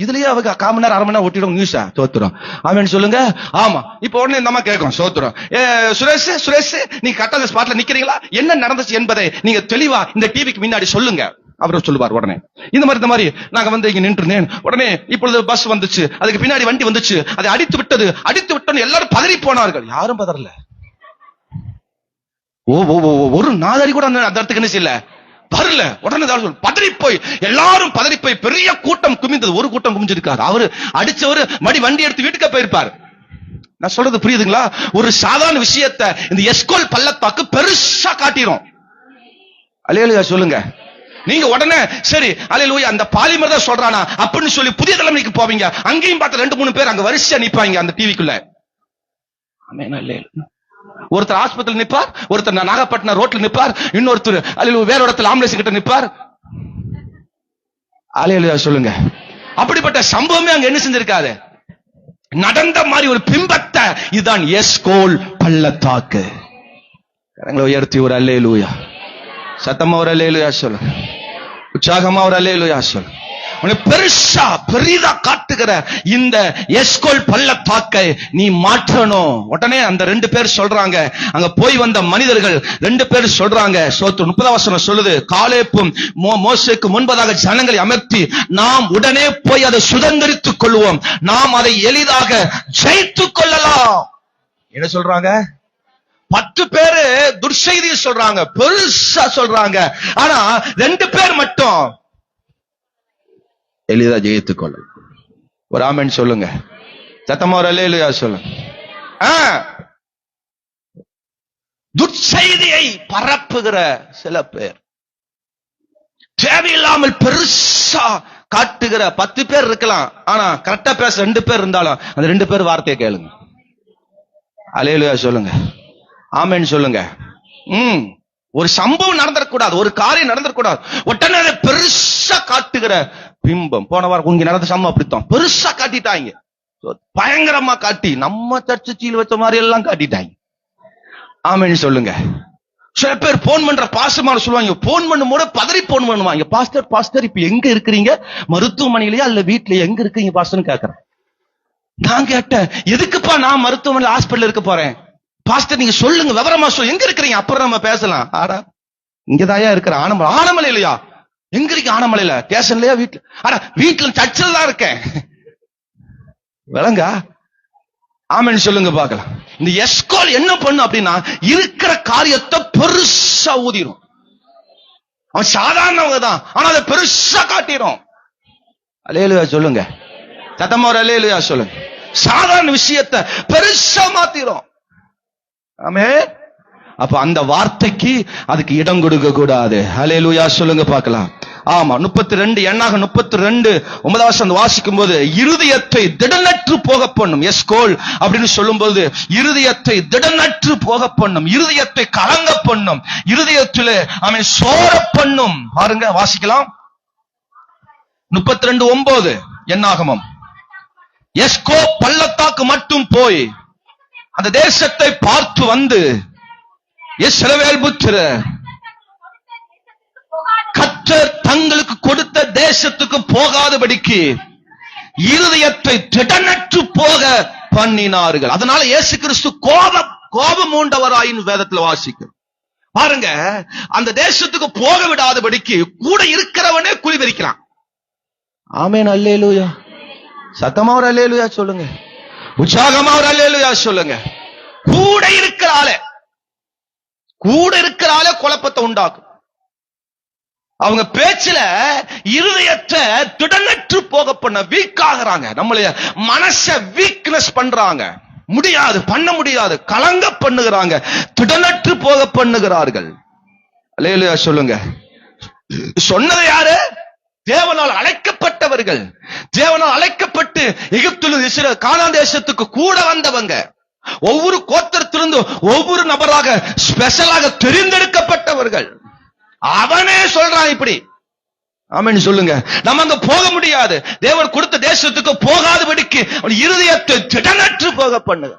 இதுலயே அவங்க 1/4 மணி நேரம் 1/2 மணி நேரம் ஓட்டிடும் நியூஸா. தோத்துறோம். ஆமென் சொல்லுங்க. ஆமா, இப்ப உடனே இந்த அம்மா கேட்கும். சோத்துறோம். சுரேஷ் நீ கரெக்டா ஸ்பாட்ல நிக்கிறீங்களா? என்ன நடந்துச்சு என்பதை நீங்க தெளிவா இந்த டிவிக்கு முன்னாடி சொல்லுங்க. அவரு சொல்லுவார். உடனே இந்த மாதிரி நாங்க இங்க நின்றுனேன். உடனே இப்பொழுது பஸ் வந்துச்சு, அதுக்கு பின்னாடி வண்டி வந்துச்சு, அதை அடித்து விட்டோன்னு எல்லாரும் பதறி போனார்கள். யாரும் பதறல. ஒரு நாதரி கூட அந்த இடத்துக்கு என்ன செய்யல, வரல. உடனே எல்லாரும் பதறி போய் பெரிய கூட்டம் குமிந்தது. ஒரு கூட்டம் குமிஞ்சிருக்காரு. அவரு அடிச்சவரு வண்டி எடுத்து வீட்டுக்கு போயிருப்பாரு. நான் சொல்றது புரியுதுங்களா? ஒரு சாதாரண விஷயத்தை இந்த எஸ்கோல் பள்ளத்தாக்கு பெருசா காட்டிரும். அல்லேலூயா சொல்லுங்க. நீங்க உடனே சரி அல்லேலூயா அந்த பாலிமர் தான் சொல்றானா அப்படின்னு சொல்லி புதிய தலைமுறைக்கு போவீங்க. அங்கேயும் பார்த்து 2-3 பேர் அங்க வரிசையா நிப்பாங்க அந்த டிவிக்குள்ள. ஒருத்தர் ஆஸ்பத்திரியில் நிப்பார், ஒருத்தர் நாகப்பட்டினம் ரோட்ல நிப்பார், இன்னொருத்தர் அல்லேலூயா வேற இடத்துல ஆம்புலன்ஸ் கிட்ட நிப்பார். அல்லேலூயா சொல்லுங்க. அப்படிப்பட்ட சம்பவமே அங்க என்ன செஞ்சிருக்காது, நடந்த மாதிரி ஒரு பிம்பத்தை. இதுதான் எஸ்கோல் பள்ளத்தாக்கு. கரங்களை உயர்த்தி ஒரு அல்லேலூயா, சத்தமா ஒரு அல்லேலூயா சொல்லுங்க, உற்சாகமா ஒரு அல்லேலூயா சொல்லுங்க. பெருசா பெரிதா காட்டுகிற இந்த எஸ்கோல் பள்ளத்தாக்கை நீ மாற்றணும். உடனே அந்த 2 பேர் சொல்றாங்க, அங்க போய் வந்த மனிதர்கள் 2 பேர் சொல்றாங்க. 30 வசனம் சொல்லுது, காலேப்பும் மோசேக்கு முன்பதாக ஜனங்களை அமர்த்தி நாம் உடனே போய் அதை சுதந்திரித்துக் கொள்வோம், நாம் அதை எளிதாக ஜெயித்துக் கொள்ளலாம். என்ன சொல்றாங்க? 10 பேரு துர்செய்தியை சொல்றாங்க, பெருசா சொல்றாங்க. ஆனா 2 பேர் மட்டும் எளிதா ஜெயித்துக் கொள்ள. ஒரு ஆமென் சொல்லுங்க, சத்தமா ஒரு அல்லேலூயா சொல்லுங்க. துர்செய்தியை பரப்புகிற சில பேர், தேவையில்லாமல் பெருசா காட்டுகிற 10 பேர் இருக்கலாம். ஆனா கரெக்டா பேச 2 பேர் இருந்தாலும் அந்த 2 பேர் வார்த்தையை கேளுங்க. அல்லேலூயா சொல்லுங்க, ஆமென் சொல்லுங்க. ஒரு சம்பவம் நடந்துடக்கூடாது, ஒரு காரியம் நடந்துடக்கூடாது, உடனே பெருசா காட்டுகிற பிம்பம். போன வாரம் உங்க நடந்த சம்பவம் அப்படித்தான், பெருசா காட்டிட்டாங்க, பயங்கரமா காட்டி நம்ம சர்ச்சை சீல் வச்ச மாதிரி எல்லாம் காட்டிட்டாங்க. ஆமென் சொல்லுங்க. சில பேர் போன் பண்ற பாசமான சொல்லுவாங்க, போன் பண்ணும் போது பதறி போன் பண்ணுவாங்க, பாஸ்டர் பாஸ்டர் இப்ப எங்க இருக்கிறீங்க, மருத்துவமனையிலயா இல்ல வீட்டுல எங்க இருக்கீங்க பாஸ்டர்னு கேக்குறேன். நான் கேட்டேன், எதுக்குப்பா நான் மருத்துவமனையில் ஹாஸ்பிட்டல் இருக்க போறேன், பாஸ்டர் நீங்க சொல்லுங்க விவரமா சொல்லுங்க, எங்க இருக்கிறீங்க அப்புறம் நம்ம பேசலாம். ஆடா இங்கதாயா இருக்கிற ஆனமலை இல்லையா, எங்க இருக்கு ஆனமலையில, ஸ்டேஷன்லயா வீட்டுல, ஆனா வீட்டுல சர்ச்சில் தான் இருக்கேன். விளங்கா? ஆமென் சொல்லுங்க பார்க்கலாம். இந்த எஸ்கோல் என்ன பண்ணு அப்படின்னா, இருக்கிற காரியத்தை பெருசா ஊதிரும். அவன் சாதாரணவங்க தான், ஆனா அதை பெருசா காட்டிரும். அல்லேலூயா சொல்லுங்க, சத்தமா ஒரு அல்லேலூயா சொல்லுங்க. சாதாரண விஷயத்தை பெருசா மாத்திரும். ஆமென். அப்ப அந்த வார்த்தைக்கு அதுக்கு இடம் கொடுக்க கூடாது. அல்லேலூயா சொல்லுங்க பார்க்கலாம். ஆமா, 32 எண்ணாக 32:9 வாசிக்கும் போது, இருதயத்தை திடனற்று போக பண்ணும். எஸ்கோல் அப்படின்னு சொல்லும் போது இருதயத்தை திடனற்று போக பண்ணும், இருதயத்தை கலங்க பண்ணும், இருதயத்திலே அவன் சோர பண்ணும். பாருங்க வாசிக்கலாம், 32:9 எண்ணாகமம். எஸ்கோ பள்ளத்தாக்கு மட்டும் போய் அந்த தேசத்தை பார்த்து வந்து, இஸ்ரவேல் புத்திரர் கர்த்தர் தங்களுக்கு கொடுத்த தேசத்துக்கு போகாதபடிக்கு இருதயத்தை திடனற்று போக பண்ணினார்கள். அதனால இயேசு கிறிஸ்து கோபம் மூண்டவராயின் வேதத்துல வாசிக்கிறோம். பாருங்க, அந்த தேசத்துக்கு போக விடாதபடிக்கு கூட இருக்கிறவனே குழி பறிக்கிறான். ஆமென் அல்லேலூயா, சத்தமா ஒரு அல்லேலூயா சொல்லுங்க, உற்சாகமா ஒரு அல்லேலூயா சொல்லுங்க. கூட இருக்கிறாளே குழப்பத்தை உண்டாக்கும். அவங்க பேச்சுல இருதயத்தை திடனற்று போக பண்ண வீக் ஆகுறாங்க. நம்மளைய மனச வீக்னஸ் பண்றாங்க, முடியாது பண்ண முடியாது, கலங்க பண்ணுகிறாங்க, திடனற்று போக பண்ணுகிறார்கள். அல்லேலூயா சொல்லுங்க. சொன்னது யாரு? தேவனால் அழைக்கப்பட்டவர்கள், தேவனால் அழைக்கப்பட்டு எகிப்திலிருந்து இஸ்ரவேல் கானான் தேசத்துக்கு கூட வந்தவங்க, ஒவ்வொரு கோத்திரத்திலிருந்து ஒவ்வொரு நபராக ஸ்பெஷலாக தெரிந்தெடுக்கப்பட்டவர்கள். அவனே சொல்றான் இப்படி. ஆமென் சொல்லுங்க. நம்ம அங்க போக முடியாது, தேவன் கொடுத்த தேசத்துக்கு போகாதபடிக்கு அவன் இருதயத்தை திடனற்று போக பண்ணுங்க.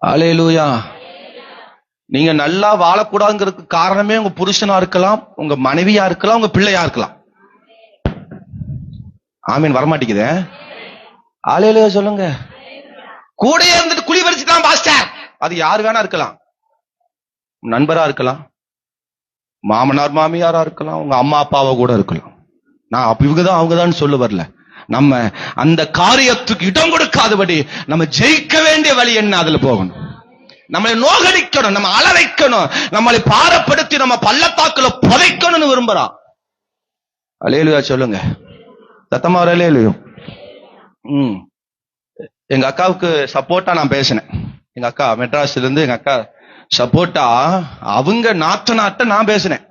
அல்லேலூயா. நீங்க நல்லா வாழக்கூடாதுங்கிறதுக்கு காரணமே உங்க புருஷனா இருக்கலாம், உங்க மனைவியா இருக்கலாம், உங்க பிள்ளையா இருக்கலாம். ஆமீன் வரமாட்டேங்குது. அல்லேலூயா சொல்லுங்க. கூட இருந்துட்டு குழி பறிச்சுட்டான் பாஸ்டர், அது யார் வேணா இருக்கலாம், நண்பரா இருக்கலாம், மாமனார் மாமியாரா இருக்கலாம், உங்க அம்மா அப்பாவா கூட இருக்கலாம். நான் இவங்கதான் அவங்கதான் சொல்ல வரல. நம்ம அந்த காரியத்துக்கு இடம் கொடுக்காதபடி நம்ம ஜெயிக்க வேண்டிய வழி என்ன, அதுல போகணும். நம்மளை நோகடிக்கணும், நம்ம அலவைக்கணும், நம்மளை பாரப்படுத்தி நம்ம பள்ளத்தாக்குல புதைக்கணும்னு விரும்புறான். அல்லேலூயா சொல்லுங்க, சத்தமா ஒரு அல்லேலூயா. எங்க அக்காவுக்கு சப்போர்ட்டா நான் பேசினேன். எங்க அக்கா மெட்ராஸ்ல இருந்து எங்க அக்கா சப்போர்ட்டா அவங்க நாட்ட நான் பேசினேன்.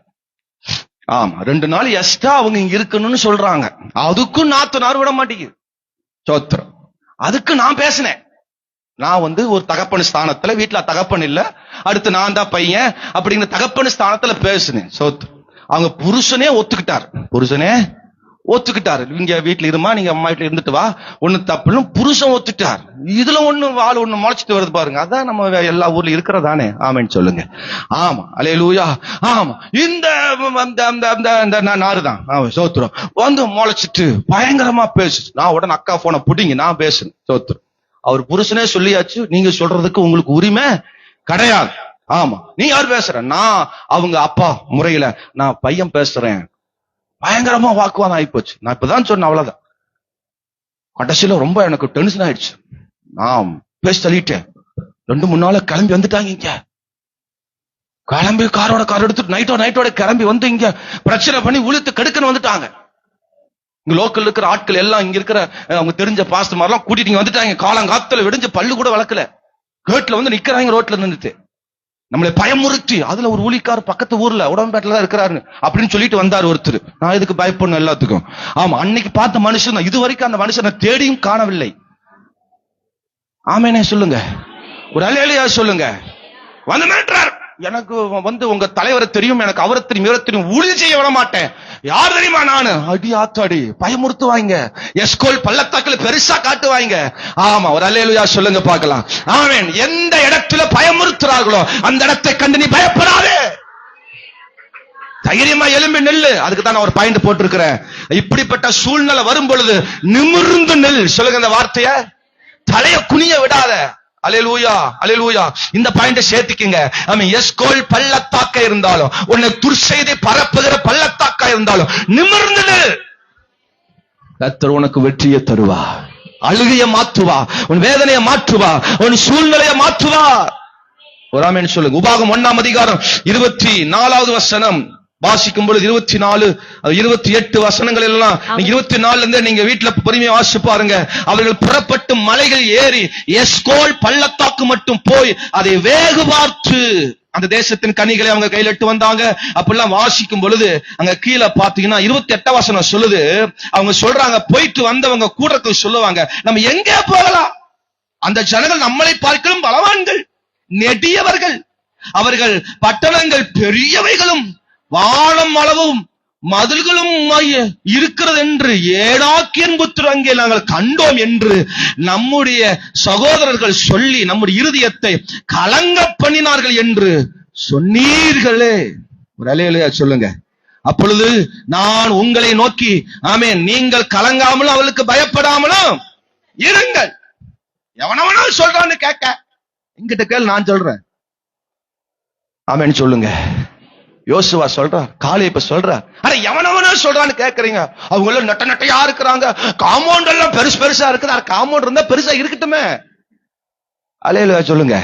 ஆமா, 2 நாள் எக்ஸ்ட்ரா அவங்க இங்க இருக்கணும்னு சொல்றாங்க. அதுக்கும் நாத்தனார் விட மாட்டேங்குது. சோத்திரம். அதுக்கு நான் பேசினேன். நான் ஒரு தகப்பன் ஸ்தானத்துல, வீட்டுல தகப்பன் இல்ல, அடுத்து நான் தான் பையன் அப்படிங்கிற தகப்பன் ஸ்தானத்துல பேசினேன். சோத்திரம். அவங்க புருஷனே ஒத்துக்கிட்டாரு. இங்க வீட்டுல இருமா, நீங்க அம்மா வீட்டுல இருந்துட்டு வா, ஒண்ணு தப்புன்னு புருஷன் ஒத்துட்டார். இதுல ஒண்ணு முளைச்சிட்டு வருது பாருங்க. அதான் நம்ம எல்லா ஊர்ல இருக்கிறதானே. ஆமேன்னு சொல்லுங்க. ஆமா, அல்லேலூயா. ஆமா, இந்த நாருதான் சோத்திரம் முளைச்சிட்டு பயங்கரமா பேசு. நான் உடனே அக்கா போன புடிங்க, நான் பேசுனேன். சோத்திரம். அவர் புருஷனே சொல்லியாச்சு, நீங்க சொல்றதுக்கு உங்களுக்கு உரிமை கிடையாது. ஆமா, நீ யார் பேசுற? நான் அவங்க அப்பா முறையில நான் பையன் பேசுறேன். பயங்கரமா வாக்குவாதம் ஆயிப்போச்சு. நான் இப்பதான் சொன்னேன், அவ்வளவுதான். கடைசியில ரொம்ப எனக்கு டென்ஷன் ஆயிடுச்சு. நான் பேச தள்ளிட்டேன். 2-3 நாள் கிளம்பி வந்துட்டாங்க. இங்க கிளம்பி கார் எடுத்துட்டு நைட்டோட கிளம்பி இங்க பிரச்சனை பண்ணி உளுத்து கெடுக்கன்னு வந்துட்டாங்க. இங்க லோக்கல் இருக்கிற ஆட்கள் எல்லாம், இங்க இருக்கிற அவங்க தெரிஞ்ச பாஸ்டர் மாதிரிலாம் கூட்டிட்டு இங்க வந்துட்டாங்க. காலங்காத்துல விடிஞ்சு பல்லு கூட வளர்க்கல, கேட்ல நிக்கிறாங்க, ரோட்ல நின்றுட்டு நம்மளை பயமுறுத்தி. அதுல ஒரு ஊழிக்கார் பக்கத்து ஊர்ல உடம்பேட்டில தான் இருக்கிறாரு அப்படின்னு சொல்லிட்டு வந்தார் ஒருத்தர். நான் இதுக்கு பயப்படணும் எல்லாத்துக்கும். ஆமா, அன்னைக்கு பார்த்த மனுஷன் இது வரைக்கும் அந்த மனுஷனை தேடியும் காணவில்லை. ஆமேனே சொல்லுங்க, ஒரு அல்லேலூயா சொல்லுங்க. வந்து மேட்றார். எனக்கு உங்க தலைவரை தெரியும், எனக்கு அவரை தெரியும், இவரை தெரியும், ஊழியம் செய்ய விட மாட்டேன். யார் தெரியுமா? நானு. அடி ஆத்தாடி, பயமுறுத்துவாங்க. எஸ்கோல் பள்ளத்தாக்குல பெருசா காட்டுவாங்க. ஆமா, ஒரு அல்லேலூயா சொல்லுங்க பார்க்கலாம். ஆமென். எந்த இடத்துல பயமுறுத்துறார்களோ அந்த இடத்தை கண்டு நீ பயப்படாதே, தைரியமா எழும்பி நெல்லு. அதுக்கு தான் நான் ஒரு பாயிண்ட் போட்டிருக்கிறேன். இப்படிப்பட்ட சூழ்நிலை வரும் பொழுது நிமிர்ந்து நெல். சொல்லுங்க அந்த வார்த்தைய, தலைய குனிய விடாத. அல்லேலூயா, அல்லேலூயா. இந்த பாயிண்ட சேர்த்துக்கங்க. எஸ்கோல் பள்ளத்தாக்க இருந்தாலும், உன்னை துர்செய்தி பரப்புகிற பள்ளத்தாக்கா இருந்தாலும் நிமிர்ந்து நெல். கர்த்தர் உனக்கு வெற்றியை தருவா, அழுகைய மாற்றுவா, உன் வேதனையை மாற்றுவா, உன் சூழ்நிலையை மாற்றுவா. ஒரு ஆமென் சொல்லுங்க. உபாகம் 1ஆம் அதிகாரம் 24வது வசனம் வாசிக்கும் பொழுது 24, 28 வசனங்கள் எல்லாம் 24ல இருந்து நீங்க வீட்டுல பொறுமையா வாசிச்சு பாருங்க. அவர்கள் புறப்பட்டு மலைகள் ஏறி எஸ்கோல் பள்ளத்தாக்கு மட்டும் போய் அதை வேகு பார்த்து அந்த தேசத்தின் கனிகளை அவங்க கையில் எட்டு வந்தாங்க. அப்படிலாம் வாசிக்கும் பொழுது அங்க கீழே பாத்தீங்கன்னா 28 வசனம் சொல்லுது. அவங்க சொல்றாங்க, போயிட்டு வந்தவங்க கூட்டத்துக்கு சொல்லுவாங்க, நம்ம எங்க போகலாம்? அந்த ஜனங்கள் நம்மளை பார்க்கலும் பலவான்கள், நெடியவர்கள், அவர்கள் பட்டணங்கள் பெரியவைகளும் வானம் அளவும் மதில்களும் இருக்கிறது என்று ஏனாக்கியன் புத்திர அங்கே நாங்கள் கண்டோம் என்று நம்முடைய சகோதரர்கள் சொல்லி நம்முடைய இருதயத்தை கலங்க பண்ணினார்கள் என்று சொன்னீர்களே. ஒரு அல்லேலூயா சொல்லுங்க. அப்பொழுது நான் உங்களை நோக்கி, ஆமென், நீங்கள் கலங்காமலும் அவளுக்கு பயப்படாமலும் இருங்கள். எவனவனோ சொல்றான்னு கேட்க என்கிட்ட கேள், நான் சொல்றேன். ஆமென் சொல்லுங்க. யோசுவா சொல்றார், காலேப் சொல்றார். அட எவனவனோ சொல்றான்னு கேக்குறீங்க. அவங்க எல்லாம் நட்ட நட்டையா இருக்கிறாங்க, காம்பவுண்ட் எல்லாம் பெருசா இருக்குது. காம்பவுண்ட் இருந்தா பெருசா இருக்கட்டுமே. அல்லேலூயா சொல்லுங்க.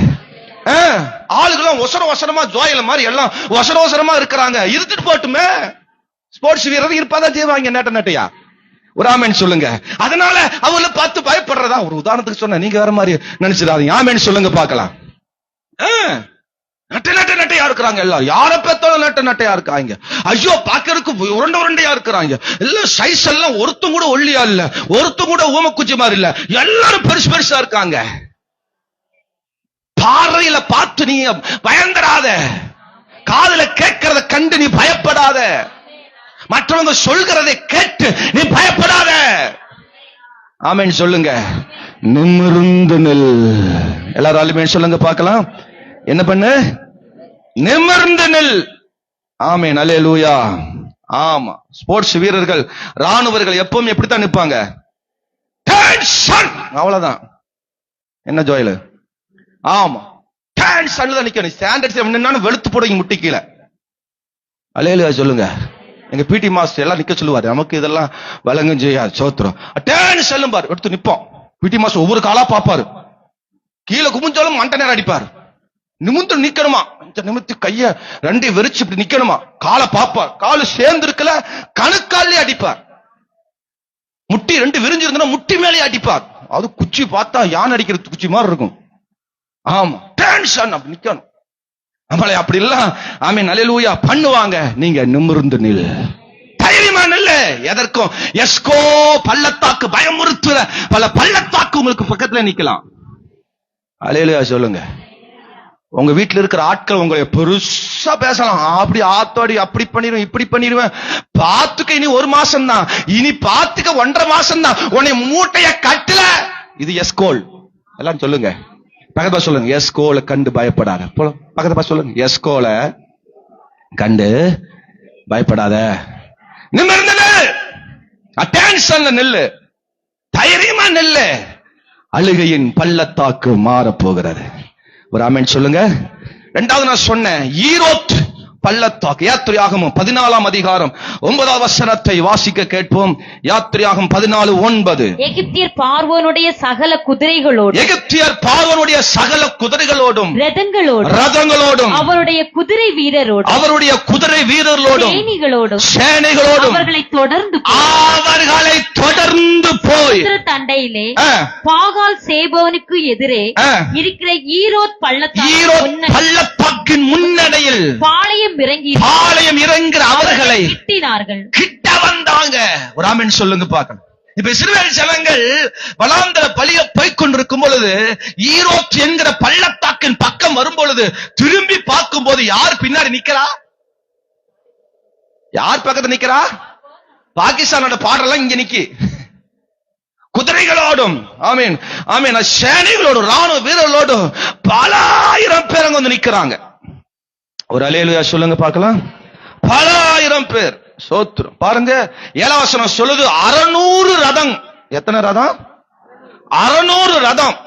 ஆளுகளும் ஒசரமா ஜோயில மாதிரி எல்லாம் ஒசரமா இருக்கிறாங்க, இருந்துட்டு போட்டுமே. ஸ்போர்ட்ஸ் வீரர் இருப்பாதான் செய்வாங்க நட்ட நட்டையா. ஒரு ஆமென் சொல்லுங்க. அதனால அவங்கள பார்த்து பயப்படுறதா ஒரு உதாரணத்துக்கு சொன்ன, நீங்க வேற மாதிரி நினைச்சிடாதீங்க. ஆமென் சொல்லுங்க பார்க்கலாம். நட்டையா இருக்கிறாங்க எல்லாரும். யார பார்த்தாலும் நட்டையா இருக்காங்க. ஐயோ, பாக்கிறதுக்கு உருண்டையா இருக்கிறாங்க. எல்லாம் சைஸ் எல்லாம் ஒருத்தம் கூட ஒல்லியா இல்ல, ஒருத்தம் கூட ஊமக்குச்சி மாதிரி இல்ல, எல்லாரும் பெருசா இருக்காங்க. பார்வையில பார்த்து நீ பயந்துடாத, காதுல கேட்கறத கண்டு நீ பயப்படாத, மற்றவங்க சொல்கிறதை கேட்டு நீ பயப்படாத. ஆமென் சொல்லுங்க. நிமிர்ந்து நெல். எல்லாரும் ஆமென் சொல்லுங்க பார்க்கலாம். என்ன பண்ணு? நிமிர்ந்து நெல். ஆமென், அல்லேலூயா. ஆமா, ஸ்போர்ட்ஸ் வீரர்கள், ராணுவர்கள் எப்பவும் எப்படித்தான் நிற்பாங்க? அவ்வளவுதான். என்ன ஜோயில? ஆமா, டென்ஷன்ல தான் நிக்கணும். ஸ்டாண்டர்ட்ஸ் என்னன்னு வெளுத்து போடுங்க முட்டி கீழே. அல்லேலூயா சொல்லுங்க. எங்க பிடி மாஸ்டர் எல்லாம் நிக்க சொல்லுவாரு, நமக்கு இதெல்லாம் வழங்கும் செய்யாது. சோத்திரம். டென்ஷன் பாரு, எடுத்து நிப்போம். பிடி மாஸ்டர் ஒவ்வொரு காலா பாப்பாரு, கீழே குமிஞ்சாலும் மண்டை நேரம் அடிப்பாரு. நிமிந்து நிக்கணுமா, நிமித்து கைய ரெண்டையும் வெறிச்சு இப்படி நிக்கணுமா, காலை பாப்பார், காலு சேர்ந்து இருக்கல கணுக்காலே அடிப்பார். முட்டி ரெண்டு விரிஞ்சிருந்தா முட்டி மேலே அடிப்பார். அது குச்சி பார்த்தா யானை அடிக்கிற குச்சி மாதிரி இருக்கும். ஆமா, டென்ஷன் அப்படி நிக்கணும். நம்மளை அப்படி எல்லாம் ஆமென் அல்லேலூயா பண்ணுவாங்க. நீங்க நிமிர்ந்து நில், தைரியமா நில்ல. எதற்கும் எஸ்கோ பள்ளத்தாக்கு பயமுறுத்துற பல பள்ளத்தாக்கு உங்களுக்கு பக்கத்துல நிக்கலாம். அல்லேலூயா சொல்லுங்க. உங்க வீட்டுல இருக்கிற ஆட்கள் உங்களை பெருசா பேசலாம், அப்படி ஆத்தோடி அப்படி பண்ணிடுவேன் இப்படி பண்ணிடுவேன், பாத்துக்க இனி 1 மாசம் தான், இனி பாத்துக்க 1.5 மாசம் தான், உன்னை மூட்டைய கட்டல. இது எஸ்கோல். எல்லாம் சொல்லுங்க, பக்கத்துல சொல்லுங்க, எஸ்கோல கண்டு பயப்படாத. பக்கத்துல சொல்லுங்க, எஸ்கோல கண்டு பயப்படாத. நிமிர்ந்து நில்லு, அட்டென்ஷன்ல நில்லு, தைரியமா நில்லு. அழுகையின் பள்ளத்தாக்கு மாற போகிறது. ஒரு ஆமென் சொல்லுங்க. இரண்டாவது நான் சொன்னேன், ஈரோத் பள்ளத்தாக்கு. யாத்திரையாகமம் 14 அதிகாரம் 9வது வசனத்தை வாசிக்க கேட்போம். யாத்திரையாகமம் 14:9. எகிப்தியர் பார்வோனுடைய சகல குதிரைகளோடும் ரதங்களோடும் அவருடைய குதிரை வீரரோடும் சேனைகளோடும் அவர்களை தொடர்ந்து போய் தண்டையிலே பாகால் சேபோனுக்கு எதிரே இருக்கிற ஈரோத் பள்ளத்தாக்கின் முன்னடையில் பாளையம் இறங்குகிற அவர்களை கிட்ட வந்தாங்க. ஒரு ஆமென் சொல்லுங்க பார்க்கலாம். இப்ப இஸ்ரவேல் ஜனங்கள் வனாந்தர பலிய போய்க் கொண்டிருக்கும் பொழுது ஈரோத் என்கிற பள்ளத்தாக்கின் பக்கம் வரும் பொழுது திரும்பி பார்க்கும் போது யார் பின்னாடி நிக்கிறா? யார் பக்கத்துல நிக்கிறா? பாகிஸ்தானோட பாடலாம் இங்க நிக்கி, குதிரைகளோடும் ஆமீன் ஆமீன் சேனைகளோடும் ராணுவ வீரர்களோடும் பல ஆயிரம் பேர் அங்க வந்து நிக்கிறாங்க. ஒரு அல்லேலூயா சொல்லுங்க பார்க்கலாம். பல ஆயிரம் பேர். சோத்திரம். பாருங்க 7வது வசனம் சொல்லுது 600 ரதம். எத்தனை ரதம்? 600 ரதம்.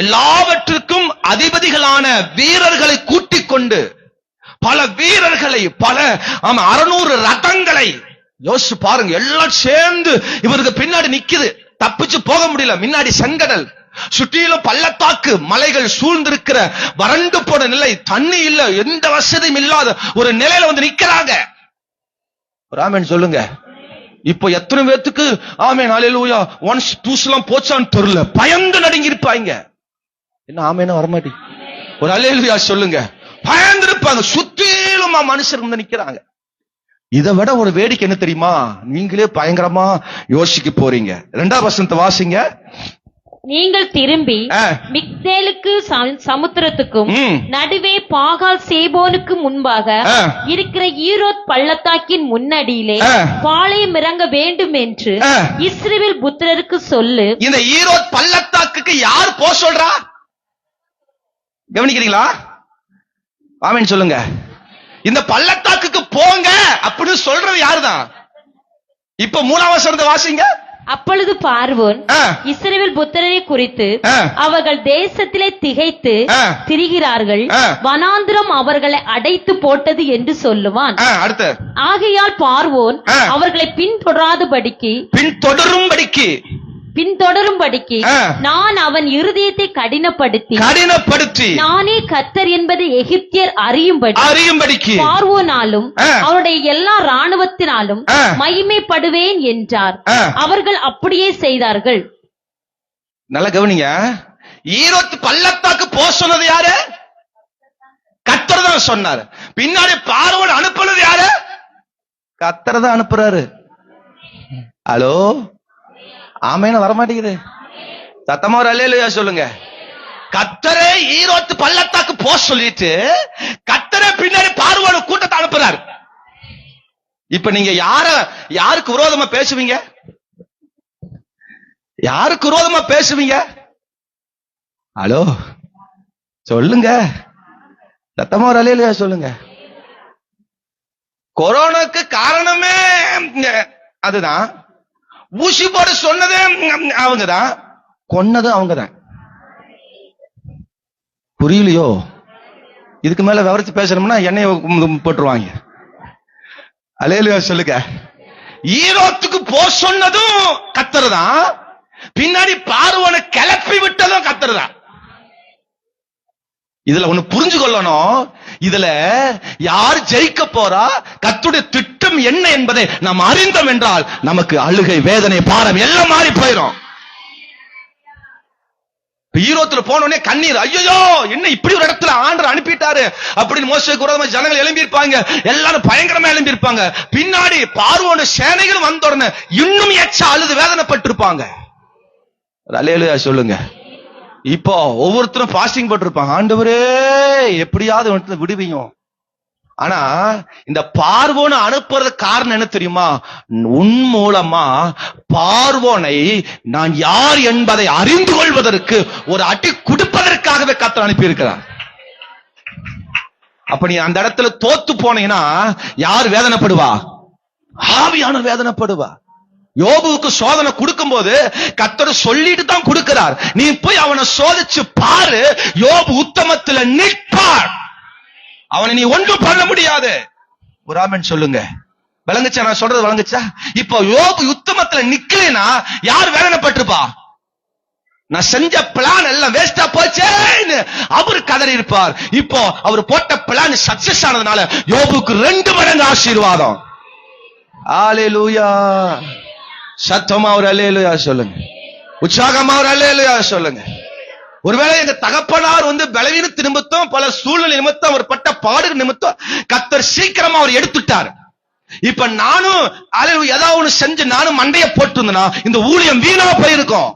எல்லாவற்றுக்கும் அதிபதிகளான வீரர்களை கூட்டிக் கொண்டு பல வீரர்களை 600 ரதங்களை யோசிச்சு பாருங்க. எல்லாம் சேர்ந்து இவருக்கு பின்னாடி நிக்குது. தப்பிச்சு போக முடியல. முன்னாடி செங்கடல், சுற்றிலும் பள்ளத்தாக்கு, மலைகள் சூழ்ந்திருக்கிற வறண்டு போன நிலை, தண்ணி இல்ல, எந்த வசதியும் இல்லாத ஒரு நிலையில வந்து நிக்கிறாங்க. ஆமென் சொல்லுங்க. இப்போ எத்தனை பேத்துக்கு ஆமென் அல்லேலூயா ஒன்ஸ் டூஸ்லாம் போச்சான்னு தெரியல, பயந்து நடுங்கி இருப்பாங்க. என்ன ஆமென் வரமாட்டி? ஒரு அல்லேலூயா சொல்லுங்க. பயந்து இருப்பாங்க. சுற்றிலும் மனுஷர் வந்து நிக்கிறாங்க. இதை விட ஒரு வேடிக்கை என்ன தெரியுமா? நீங்களே பயங்கரமா யோசிக்க போறீங்க. 2வது வசனத்தை வாசிங்க. நீங்கள் திரும்பி மிக்தேலுக்கு சமுத்திரத்துக்கும் நடுவே பாகால் சேபோனுக்கு முன்பாக இருக்கிற ஈரோத் பள்ளத்தாக்கின் முன்னடியிலே பாளையம் இறங்க வேண்டும் என்று இஸ்ரவேல் புத்திரருக்கு சொல்லு. இந்த ஈரோத் பள்ளத்தாக்குக்கு யார் போ சொல்றா? கவனிக்கிறீங்களா? ஆமென் சொல்லுங்க. இந்த பள்ளத்தாக்குக்கு போங்க அப்படின்னு சொல்றது யாருதான்? இப்ப 3வது வசனத்தை வாசிங்க. அப்பொழுது பார்வோன் இஸ்ரவேல் புத்திரரை குறித்து அவர்கள் தேசத்திலே திகைத்து திரிகிறார்கள், வனாந்திரம் அவர்களை அடைத்து போட்டது என்று சொல்லுவான். ஆகையால் பார்வோன் அவர்களை பின்தொடரும்படிக்கு நான் அவன் இருதயத்தை கடினப்படுத்தி நானே கர்த்தர் என்பதை எகிப்தியர் அறியும்படிக்கு பார்வோனாலும் அவருடைய எல்லா ராணுவத்தினாலும் மகிமைப்படுவேன் என்றார். அவர்கள் அப்படியே செய்தார்கள். நல்ல கவனிங்க. ஈரோத்து பள்ளத்தாக்கு போ சொன்னது யாரு? கர்த்தர் தான் சொன்னாரு. பின்னாடி பார்வோன் அனுப்புனது யாரு? கர்த்தர் தான் அனுப்புறாரு. ஹலோ, ஆமென் வரமாட்டேங்குது. சத்தமா ஒரு அல்லேலூயா சொல்லுங்க. கர்த்தரே ஈரோத்து பள்ளத்தாக்கு போ சொல்லிட்டு கர்த்தரே பின்னாடி பார்வோன் கூட்டத்தை அனுப்புறாரு. இப்ப நீங்க யாருக்கு விரோதமா பேசுவீங்க? யாருக்கு விரோதமா பேசுவீங்க? ஹலோ சொல்லுங்க. சத்தமா ஒரு அல்லேலூயா சொல்லுங்க. கொரோனாக்கு காரணமே அதுதான். ஊசி போட சொன்னதே அவங்கதான், கொன்னது அவங்கதான். புரியலையோ? இதுக்கு மேல விவரிச்சு பேசணும்னா எண்ணெய் போட்டுருவாங்க. அல்லேலூயா சொல்லுங்க. ஈரோத்துக்கு போ சொன்னதும் கர்த்தர் தான், பின்னாடி பார்வோனை கிளப்பி விட்டதும் கர்த்தர் தான். இதுல ஒண்ணு புரிஞ்சு கொள்ளணும். இதுல யார் ஜெயிக்க போறா, கர்த்தருடைய திட்டம் என்ன என்பதை நாம் அறிந்தோம் என்றால் நமக்கு அழுகை, வேதனை, பாரம் எல்லாம் மாறி போயிடும். ஈரோத்துல போனோடனே கண்ணீர், ஐயோ என்ன இப்படி ஒரு இடத்துல ஆண்டவர் அனுப்பிட்டாரு அப்படின்னு மோசேக்கு விரோதமா ஜனங்கள் எழும்பி இருப்பாங்க, எல்லாரும் பயங்கரமா எழும்பி இருப்பாங்க. பின்னாடி பார்வோன் சேனைகள் வந்த உடனே இன்னும் எச்சா அழுது வேதனைப்பட்டிருப்பாங்க. அல்லேலூயா சொல்லுங்க. இப்போ ஒவ்வொருத்தரும் பாஸ்டிங் போட்டிருப்பாங்க, ஆண்டவரே எப்படியாவது விடுவீங்க. ஆனா இந்த பார்வோனை அனுப்புறதுக்கு காரணம் என்ன தெரியுமா? உன் மூலமா பார்வோனை நான் யார் என்பதை அறிந்து கொள்வதற்கு ஒரு அடி கொடுப்பதற்காகவே கர்த்தர் அனுப்பி இருக்கிறார். அப்ப நீ அந்த இடத்துல தோத்து போனீங்கன்னா யார் வேதனைப்படுவா? ஆவியானவர் வேதனைப்படுவா. யோபுவுக்கு சோதனை கொடுக்கும் போது கர்த்தர் சொல்லிட்டு தான் கொடுக்கிறார், நீ போய் அவனை சோதிச்சு பாரு, யோபு உத்தமத்துல நிற்பார், அவனை நீ ஒன்றும் பண்ண முடியாது. ஒரு ஆமென் சொல்லுங்க. விளங்குச்சா நான் சொல்றது? விளங்குச்சா? இப்போ யோபு உத்தமத்துல நிக்கலைனா யார் வேதனைப்பட்டிருப்பா? நான் செஞ்ச பிளான் எல்லாம் வேஸ்டா போச்சேன்னு அவர் கதறி இருப்பார். இப்போ அவர் போட்ட பிளான் சக்சஸ் ஆனதுனால யோபுக்கு 2 மடங்கு ஆசீர்வாதம். அல்லேலூயா. சத்தமா ஒரு அல்லேலூயா சொல்லுங்க. உற்சாகமா ஒரு அல்லேலூயா சொல்லுங்க. ஒருவேளை எங்க தகப்பனார் பலவீனத்து நிமித்தம், பல சூழ்நிலை நிமித்தம், அவர் பட்ட பாடு நிமித்தம் கர்த்தர் சீக்கிரமா அவர் எடுத்துட்டார். இப்ப நானும் ஏதாவது ஒண்ணு செஞ்சு நானும் மண்டைய போட்டிருந்தேன்னா இந்த ஊழியம் வீணா போயிருக்கும்.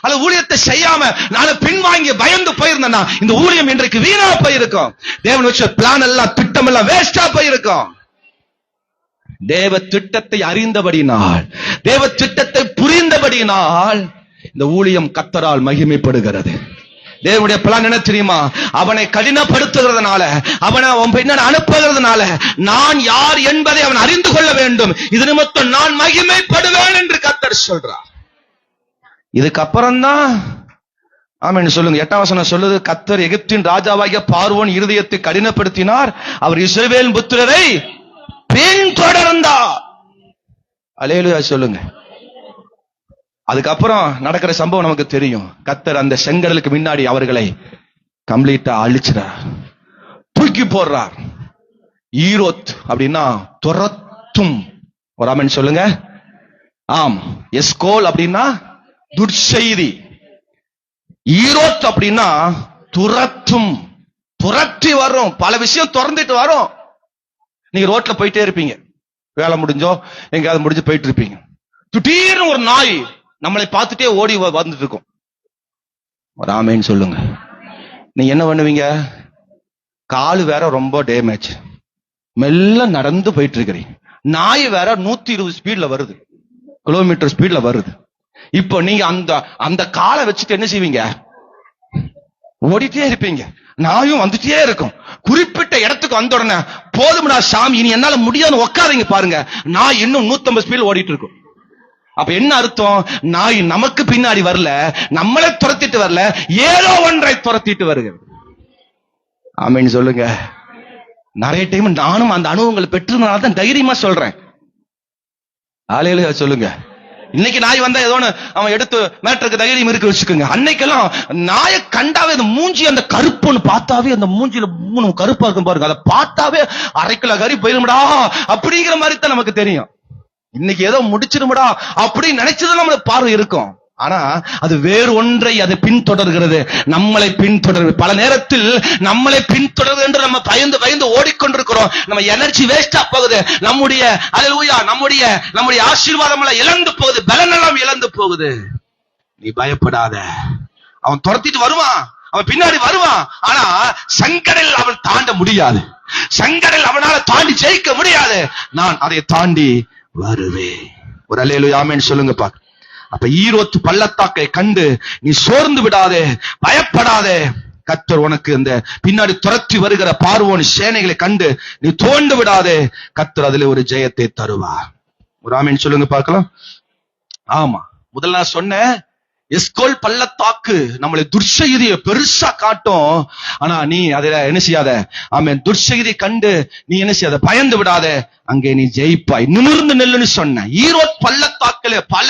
அல்ல ஊழியத்தை செய்யாம நானும் பின்வாங்கி பயந்து போயிருந்தேன்னா இந்த ஊழியம் இன்றைக்கு வீணா போயிருக்கும். தேவன் வச்ச பிளான் எல்லாம், திட்டம் எல்லாம் வேஸ்டா போயிருக்கும். தேவ திட்டத்தை அறிந்தபடினால், தேவ திட்டத்தை புரிந்தபடினால் இந்த ஊழியம் கர்த்தரால் மகிமைப்படுகிறது. தேவனுடைய பிளான் என்ன தெரியுமா? அவனை கடினப்படுத்துகிறதுனால, அவனை பின்னாடி அனுப்புகிறதுனால நான் யார் என்பதை அவன் அறிந்து கொள்ள வேண்டும். இது நிமித்தம் நான் மகிமைப்படுவேன் என்று கர்த்தர் சொல்றார். இதுக்கப்புறம் தான் ஆமென் சொல்லுங்க. 8ஆம் வசனம் சொல்லுது, கர்த்தர் எகிப்தின் ராஜாவாகிய பார்வோன் இருதயத்தை கடினப்படுத்தினார், அவர் இஸ்ரவேல் புத்திரரை பின்தொடர்ந்தார். அல்லேலூயா சொல்லுங்க. அதுக்கப்புறம் நடக்கிற சம்பவம் நமக்கு தெரியும். கர்த்தர் அந்த செங்கடலுக்கு முன்னாடி அவர்களை கம்ப்ளீட்டா அழிச்சிறார், தூக்கி போடுறார். ஈரோத் அப்படின்னா துரத்தும். ஒரு ஆமென் சொல்லுங்க. ஆம். எஸ்கோல் அப்படின்னா துர்செய்தி, ஈரோத் அப்படின்னா துரத்தும், துரத்தி வரும், பல விஷயம் திறந்துட்டு வரும். நீங்க ரோட்ல போயிட்டே இருப்பீங்க, வேலை முடிஞ்சோ எங்கேயாவது முடிஞ்சு போயிட்டு இருப்பீங்க, திடீர்னு ஒரு நாய் நம்மளை பார்த்துட்டே ஓடி வந்துட்டு இருக்கும். ஒரு ஆமென் சொல்லுங்க. நீங்க என்ன பண்ணுவீங்க? காலு வேற ரொம்ப டேமேஜ், மெல்ல நடந்து போயிட்டு இருக்கிறீங்க, நாய் வேற 120 ஸ்பீட்ல வருது, கிலோமீட்டர் ஸ்பீட்ல வருது. இப்போ நீங்க அந்த காலை வச்சுட்டு என்ன செய்வீங்க? ஓடிட்டே இருப்பீங்க, நாயும் வந்துட்டே இருக்கும். குறிப்பிட்ட இடத்துக்கு வந்த உடனே போதும்டா சாமி இனி என்னால முடியாதுன்னு உட்காருங்க பாருங்க, நாய் இன்னும் 150 ஸ்பீட்ல ஓடிட்டு இருக்கும். அப்ப என்ன அர்த்தம்? நாய் நமக்கு பின்னாடி வரல, நம்மளை துரத்திட்டு வரல, ஏதோ ஒன்றை துரத்திட்டு வருகிறது. ஆமென் சொல்லுங்க. நிறைய டைம் நானும் அந்த அனுபவங்களை பெற்றதுனால தான் தைரியமா சொல்றேன். அல்லேலூயா சொல்லுங்க. இன்னைக்கு நாய் வந்தா ஏதோ அவன் எடுத்து மேட்டருக்கு தைரியம் இருக்கு வச்சுக்கோங்க. அன்னைக்கெல்லாம் நாயை கண்டாவே அந்த மூஞ்சி, அந்த கருப்புன்னு பார்த்தாவே, அந்த மூஞ்சில 3 கருப்பா இருக்கும் பாருங்க, அதை பார்த்தாவே 1/2 கிலோ கறி போயிருமடா அப்படிங்கிற மாதிரி தான் நமக்கு தெரியும். இன்னைக்கு ஏதோ முடிச்சிருமடா அப்படின்னு நினைச்சது நம்மளுக்கு பார்வை இருக்கும். ஆனா அது வேறு ஒன்றை அது பின்தொடர்கிறது, நம்மளை பின்தொடர்கிறது. பல நேரத்தில் நம்மளை பின்தொடர்கிறது என்று நம்ம பயந்து பயந்து ஓடிக்கொண்டிருக்கிறோம். நம்ம எனர்ஜி வேஸ்டா போகுது, நம்முடைய அல்லேலூயா நம்முடைய ஆசீர்வாதம் எல்லாம் இழந்து போகுது, பலன் எல்லாம் இழந்து போகுது. நீ பயப்படாத, அவன் துரத்திட்டு வருவான், அவன் பின்னாடி வருவான். ஆனா சங்கடல் அவன் தாண்ட முடியாது, சங்கடல் அவனால தாண்டி ஜெயிக்க முடியாது. நான் அதை தாண்டி வருவேன். ஒரு அல்லேலூயா ஆமென் சொல்லுங்க பாக்க. அப்ப ஈரோத்து பள்ளத்தாக்கை கண்டு நீ சோர்ந்து விடாதே, பயப்படாதே. கர்த்தர் உனக்கு இந்த பின்னாடி துரத்தி வருகிற பார்வோன் சேனைகளை கண்டு நீ தோண்டு விடாதே, கர்த்தர் அதுல ஒரு ஜெயத்தை தருவார். ஒரு ஆமென் சொல்லுங்க பார்க்கலாம். ஆமா, முதல்ல நான் சொன்னேன், எஸ்கோல் பள்ளத்தாக்கு நம்மளை துர்செய்தியை பெருசா காட்டும். ஆனா நீ அதுல என்ன செய்யாத, ஆமென், துர்செய்தியை கண்டு நீ என்ன செய்யாத, பயந்து விடாத, அங்கே நீ ஜெயிப்பாய், நிமிர்ந்து நெல்லுன்னு சொன்ன. ஈரோட் பள்ளத்தாக்குல பல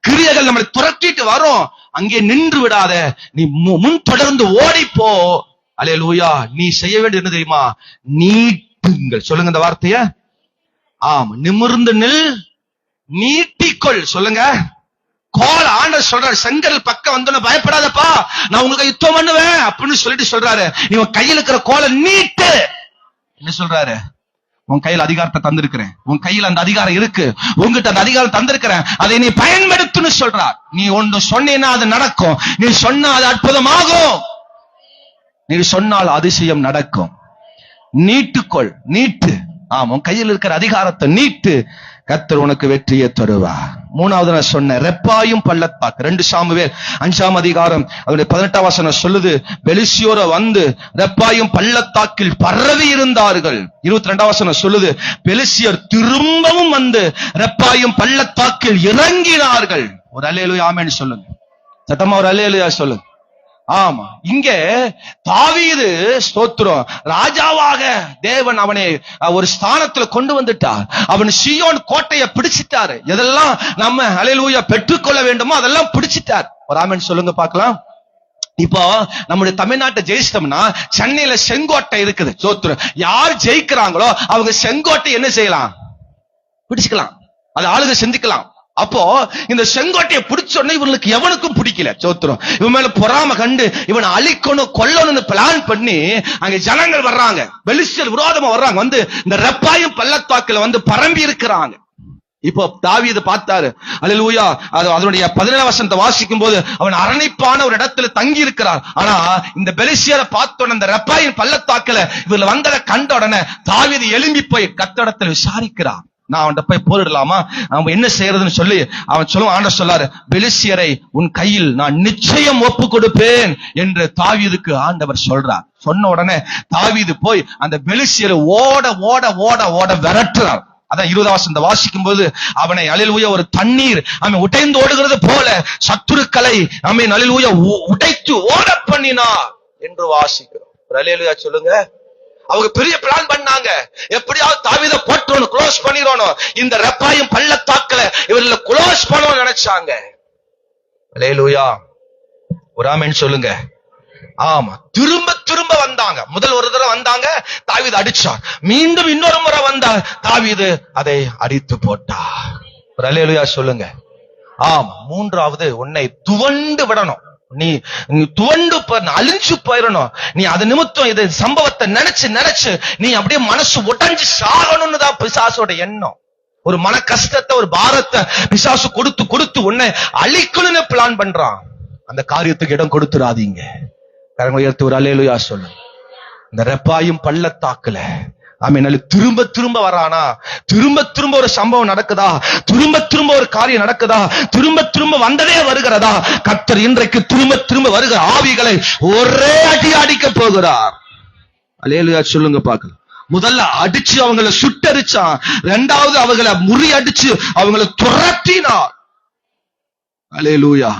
கிரியைகள் நம்மளை துரத்திட்டு வரும், அங்கே நின்று விடாத, நீ முன் தொடர்ந்து ஓடிப்போ. அல்லேலூயா. நீ செய்ய வேண்டியது என்ன தெரியுமா? நீட்டுங்கள். சொல்லுங்க இந்த வார்த்தைய. ஆமா, நிமிர்ந்து நில், நீட்டிக்கொள். சொல்லுங்க, கோல் ஆண்டவர் சொல்றாரு, செங்கல் பக்கம் வந்து பயப்படாதப்பா, நான் உங்களுக்கு யுத்தம் பண்ணுவேன் அப்படின்னு சொல்லிட்டு சொல்றாரு. நீ உன் கையில் இருக்கிற கோலை நீட்டு. என்ன சொல்றாரு? உன் கையில் அதிகாரத்தை தந்திருக்கிறேன், உன் கையில் அந்த அதிகாரம் இருக்கு, உங்ககிட்ட அந்த அதிகாரம் தந்திருக்கிறேன், அதை நீ பயன்படுத்துன்னு சொல்றார். நீ ஒன்று சொன்னீன்னா அது நடக்கும், நீ சொன்னா அது அற்புதமாகும், நீ சொன்னால் அதிசயம் நடக்கும். நீட்டுக்கொள், நீட்டு. ஆமா, உன் கையில் இருக்கிற அதிகாரத்தை நீட்டு, கர்த்தர் உனக்கு வெற்றியை தருவார். மூணாவது நான் சொன்ன ரெப்பாயும் பள்ளத்தாக்கு, 2 சாமுவேல் 5ஆம் அதிகாரம் அதனுடைய 18ஆம் வசனம் சொல்லுது, பெலிசியோர வந்து ரெப்பாயும் பள்ளத்தாக்கில் பரவி இருந்தார்கள். 22ஆம் வசனம் சொல்லுது, பெலிசியர் திரும்பவும் வந்து ரெப்பாயும் பள்ளத்தாக்கில் இறங்கினார்கள். ஒரு அல்லேலூயா ஆமென் சொல்லுங்க, சத்தமா ஒரு அல்லேலூயா சொல்லுங்க. ஆமா, இங்க தாவீது ஸ்தோத்திரம் ராஜாவாக தேவன் அவனை ஒரு ஸ்தானத்துல கொண்டு வந்துட்டார். அவன் சீயோன் கோட்டையை பிடிச்சிட்டாரு. எதெல்லாம் நம்ம அல்லேலூயா பெற்றுக்கொள்ள வேண்டுமோ அதெல்லாம் பிடிச்சிட்டார். ஒரு ஆமென் சொல்லுங்க பார்க்கலாம். இப்போ நம்முடைய தமிழ்நாட்டை ஜெயிச்சிட்டோம்னா சென்னையில செங்கோட்டை இருக்குது. ஸ்தோத்திரம், யார் ஜெயிக்கிறாங்களோ அவங்க செங்கோட்டை என்ன செய்யலாம்? பிடிச்சுக்கலாம், அது ஆளுங்க செஞ்சுக்கலாம். அப்போ இந்த செங்கோட்டையை பிடிச்ச உடனே இவனுக்கு எவனுக்கும் பிடிக்கல. சோத்திரம், இவன் மேல பொறாம கண்டு இவனை அழிக்கணும் கொல்லணும்னு பிளான் பண்ணி அங்க ஜனங்கள் வர்றாங்க, பெலிஸ்தர் விரோதமா வர்றாங்க, வந்து இந்த ரெப்பாயும் பள்ளத்தாக்குல வந்து பரம்பி இருக்கிறாங்க. இப்போ தாவீது பார்த்தாரு, அல்லேலூயா, அதனுடைய 17ஆம் வசனத்தை வாசிக்கும் போது அவன் அரணிப்பான ஒரு இடத்துல தங்கி இருக்கிறார். ஆனா இந்த பெலிஸ்தியரை பார்த்த அந்த ரெப்பாயின் பள்ளத்தாக்குல இவர்கள் வந்ததை கண்ட உடனே தாவீது எழும்பி போய் கர்த்தரிடத்தில் விசாரிக்கிறான், நான் அவன்கிட்ட போய் போரிடலாமா, அவன் என்ன செய்யறதுன்னு சொல்லி அவன் சொல்லுவான். ஆண்டவர் சொல்லாரு, பெலிஸ்தியரை உன் கையில் நான் நிச்சயம் ஒப்பு கொடுப்பேன் என்று தாவீதுக்கு ஆண்டவர் சொல்றார். சொன்ன உடனே தாவீது போய் அந்த பெலிஸ்தியரை ஓட ஓட ஓட ஓட விரட்டுறார். அதான் 20ஆம் வசனத்தை வாசிக்கும் போது அவனை அல்லேலூயா ஒரு தண்ணீர் அவன் உடைந்து ஓடுகிறது போல சத்துருக்களை அவன் அல்லேலூயா உடைத்து ஓட பண்ணினார் என்று வாசிக்கிறோம். அல்லேலூயா சொல்லுங்க. அவங்க பெரிய பிளான் பண்ணாங்க, எப்படியாவது தாவீதை போட்டுறணும், க்ளோஸ் பண்ணிடணும், இந்த ரெப்பாயும் பள்ளத்தாக்குல இவர்களை க்ளோஸ் பண்ணணும்னு நினைச்சாங்க. அல்லேலூயா, ஒரு ஆமென் சொல்லுங்க. ஆமா, திரும்ப திரும்ப வந்தாங்க. முதல் ஒரு தடவை வந்தாங்க, தாவீது அடிச்சார். மீண்டும் இன்னொரு முறை வந்தார், தாவீது அதை அடித்து போட்டார். ஒரு அல்லேலூயா சொல்லுங்க. ஆமா, மூன்றாவது உன்னை துவண்டு விடணும். நீ துவண்டு அழிஞ்சு போயிடணும். நீ அது நிமித்தம் இது சம்பவத்தை நினைச்சு நினைச்சு நீ அப்படியே மனசு உடைஞ்சு சாகணும்னு தான் பிசாசோட எண்ணம். ஒரு மன கஷ்டத்தை, ஒரு பாரத்தை பிசாசு கொடுத்து கொடுத்து உன்னை அழிக்கணும்னு பிளான் பண்றான். அந்த காரியத்துக்கு இடம் கொடுத்துடாதீங்க. கரங்களை உயர்த்தி ஒரு அல்லேலூயா சொல்லு. இந்த ரெப்பாயும் பள்ளத்தாக்குல ஆமென் திரும்ப திரும்ப வரானா, திரும்ப திரும்ப ஒரு சம்பவம் நடக்குதா, திரும்ப திரும்ப ஒரு காரியம் நடக்குதா, திரும்ப திரும்ப வந்ததே வருகிறதா, கர்த்தர் இன்றைக்கு திரும்ப திரும்ப வருகிற ஆவிகளை ஒரே அடி அடிக்க போகிறார். அல்லேலூயா சொல்லுங்க பார்க்கலாம். முதல்ல அடிச்சு அவங்களை சுட்டரிச்சான், இரண்டாவது அவங்களை முறியடிச்சு அவங்களை துரத்தினார். அல்லேலூயா.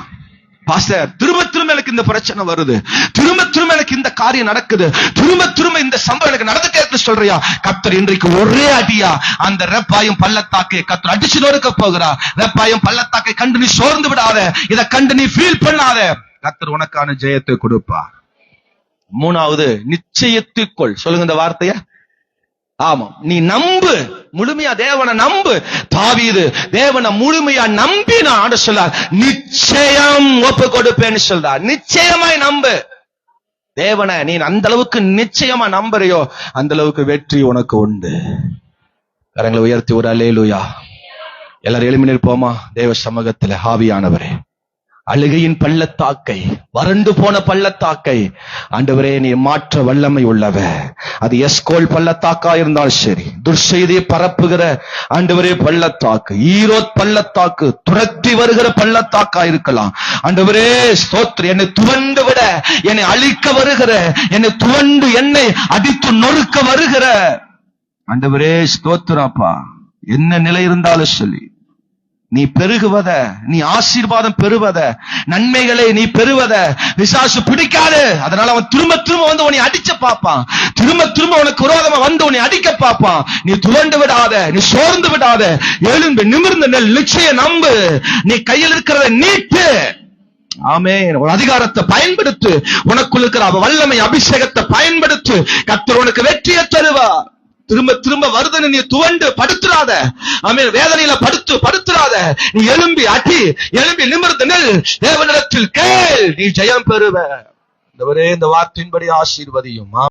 பாஸ்டர், திரும்ப திரும்ப எனக்கு இந்த பிரச்சனை வருது, திரும்ப திரும்ப எனக்கு இந்த காரியம் நடக்குது, திரும்ப திரும்ப இந்த சம்பவம் எனக்கு நடந்துட்டே சொல்றியா? கர்த்தர் இன்றைக்கு ஒரே அடியா அந்த ரெப்பாயும் பள்ளத்தாக்கை கர்த்தர் அடிச்சு நொறுக்க போகிறார். ரெப்பாயும் பள்ளத்தாக்கை கண்டு நீ சோர்ந்து விடாத, இதை கண்டு நீ ஃபீல் பண்ணாத, கர்த்தர் உனக்கான ஜெயத்தை கொடுப்பார். மூணாவது, நிச்சயத்துக்குள். சொல்லுங்க இந்த வார்த்தைய. ஆமா, நீ நம்பு, முழுமையா தேவனை நம்பு. தாவீது தேவனை முழுமையா நம்பினான். சொல்றார், நிச்சயம் ஒப்பு கொடுப்பேன்னு சொல்றார். நிச்சயமாய் நம்பு தேவனை. நீ அந்த அளவுக்கு நிச்சயமா நம்புறியோ அந்த அளவுக்கு வெற்றி உனக்கு உண்டு. கரங்களை உயர்த்தி ஒரு அல்லேலூயா. எல்லாரும் எழும்பி நிற்போமா தேவ சமூகத்துல. ஆவியானவரே, அழுகையின் பள்ளத்தாக்கை, வறண்டு போன பள்ளத்தாக்கை ஆண்டவரே நீ மாற்ற வல்லமை உள்ளவ. அது எஸ்கோல் பள்ளத்தாக்கா இருந்தாலும் சரி, துர்செய்தியை பரப்புகிற ஆண்டவரே பள்ளத்தாக்கு, ஈரோத் பள்ளத்தாக்கு, துரத்தி வருகிற பள்ளத்தாக்கா இருக்கலாம். ஆண்டவரே ஸ்தோத்திரம், என்னை துவண்டு விட, என்னை அழிக்க வருகிற, என்னை துவண்டு என்னை அடித்து நொறுக்க வருகிற ஆண்டவரே ஸ்தோத்திரப்பா. என்ன நிலை இருந்தாலும் சொல்லி நீ பெருகுவத, நீ ஆசீர்வாதம் பெறுவத, நன்மைகளை நீ பெறுவத பிசாசு பிடிக்காது. அதனால அவன் திரும்ப திரும்ப வந்து உன்னை அடிச்ச பார்ப்பான், திரும்ப திரும்ப உனக்கு விரோதமா வந்து உன்னை அடிக்க பார்ப்பான். நீ துவண்டு விடாத, நீ சோர்ந்து விடாத, எழுந்து நிமிர்ந்து நெல், நிச்சயம் நம்பு. நீ கையில் இருக்கிறத நீட்டு. ஆமென். ஒரு அதிகாரத்தை பயன்படுத்து, உனக்குள் இருக்கிற வல்லமை அபிஷேகத்தை பயன்படுத்து, கர்த்தர் உனக்கு வெற்றியை தருவார். திரும்ப திரும்ப வருதுன்னு நீ துவண்டு படுத்துறாத. ஆமென். வேதனையில படுத்துறாத. நீ எழும்பி அடி, எழும்பி நிமிர்ந்து நில், தேவனிடத்தில் கேள், நீ ஜெயம் பெறுவ. இந்த வார்த்தையின்படி ஆசீர்வதியும்.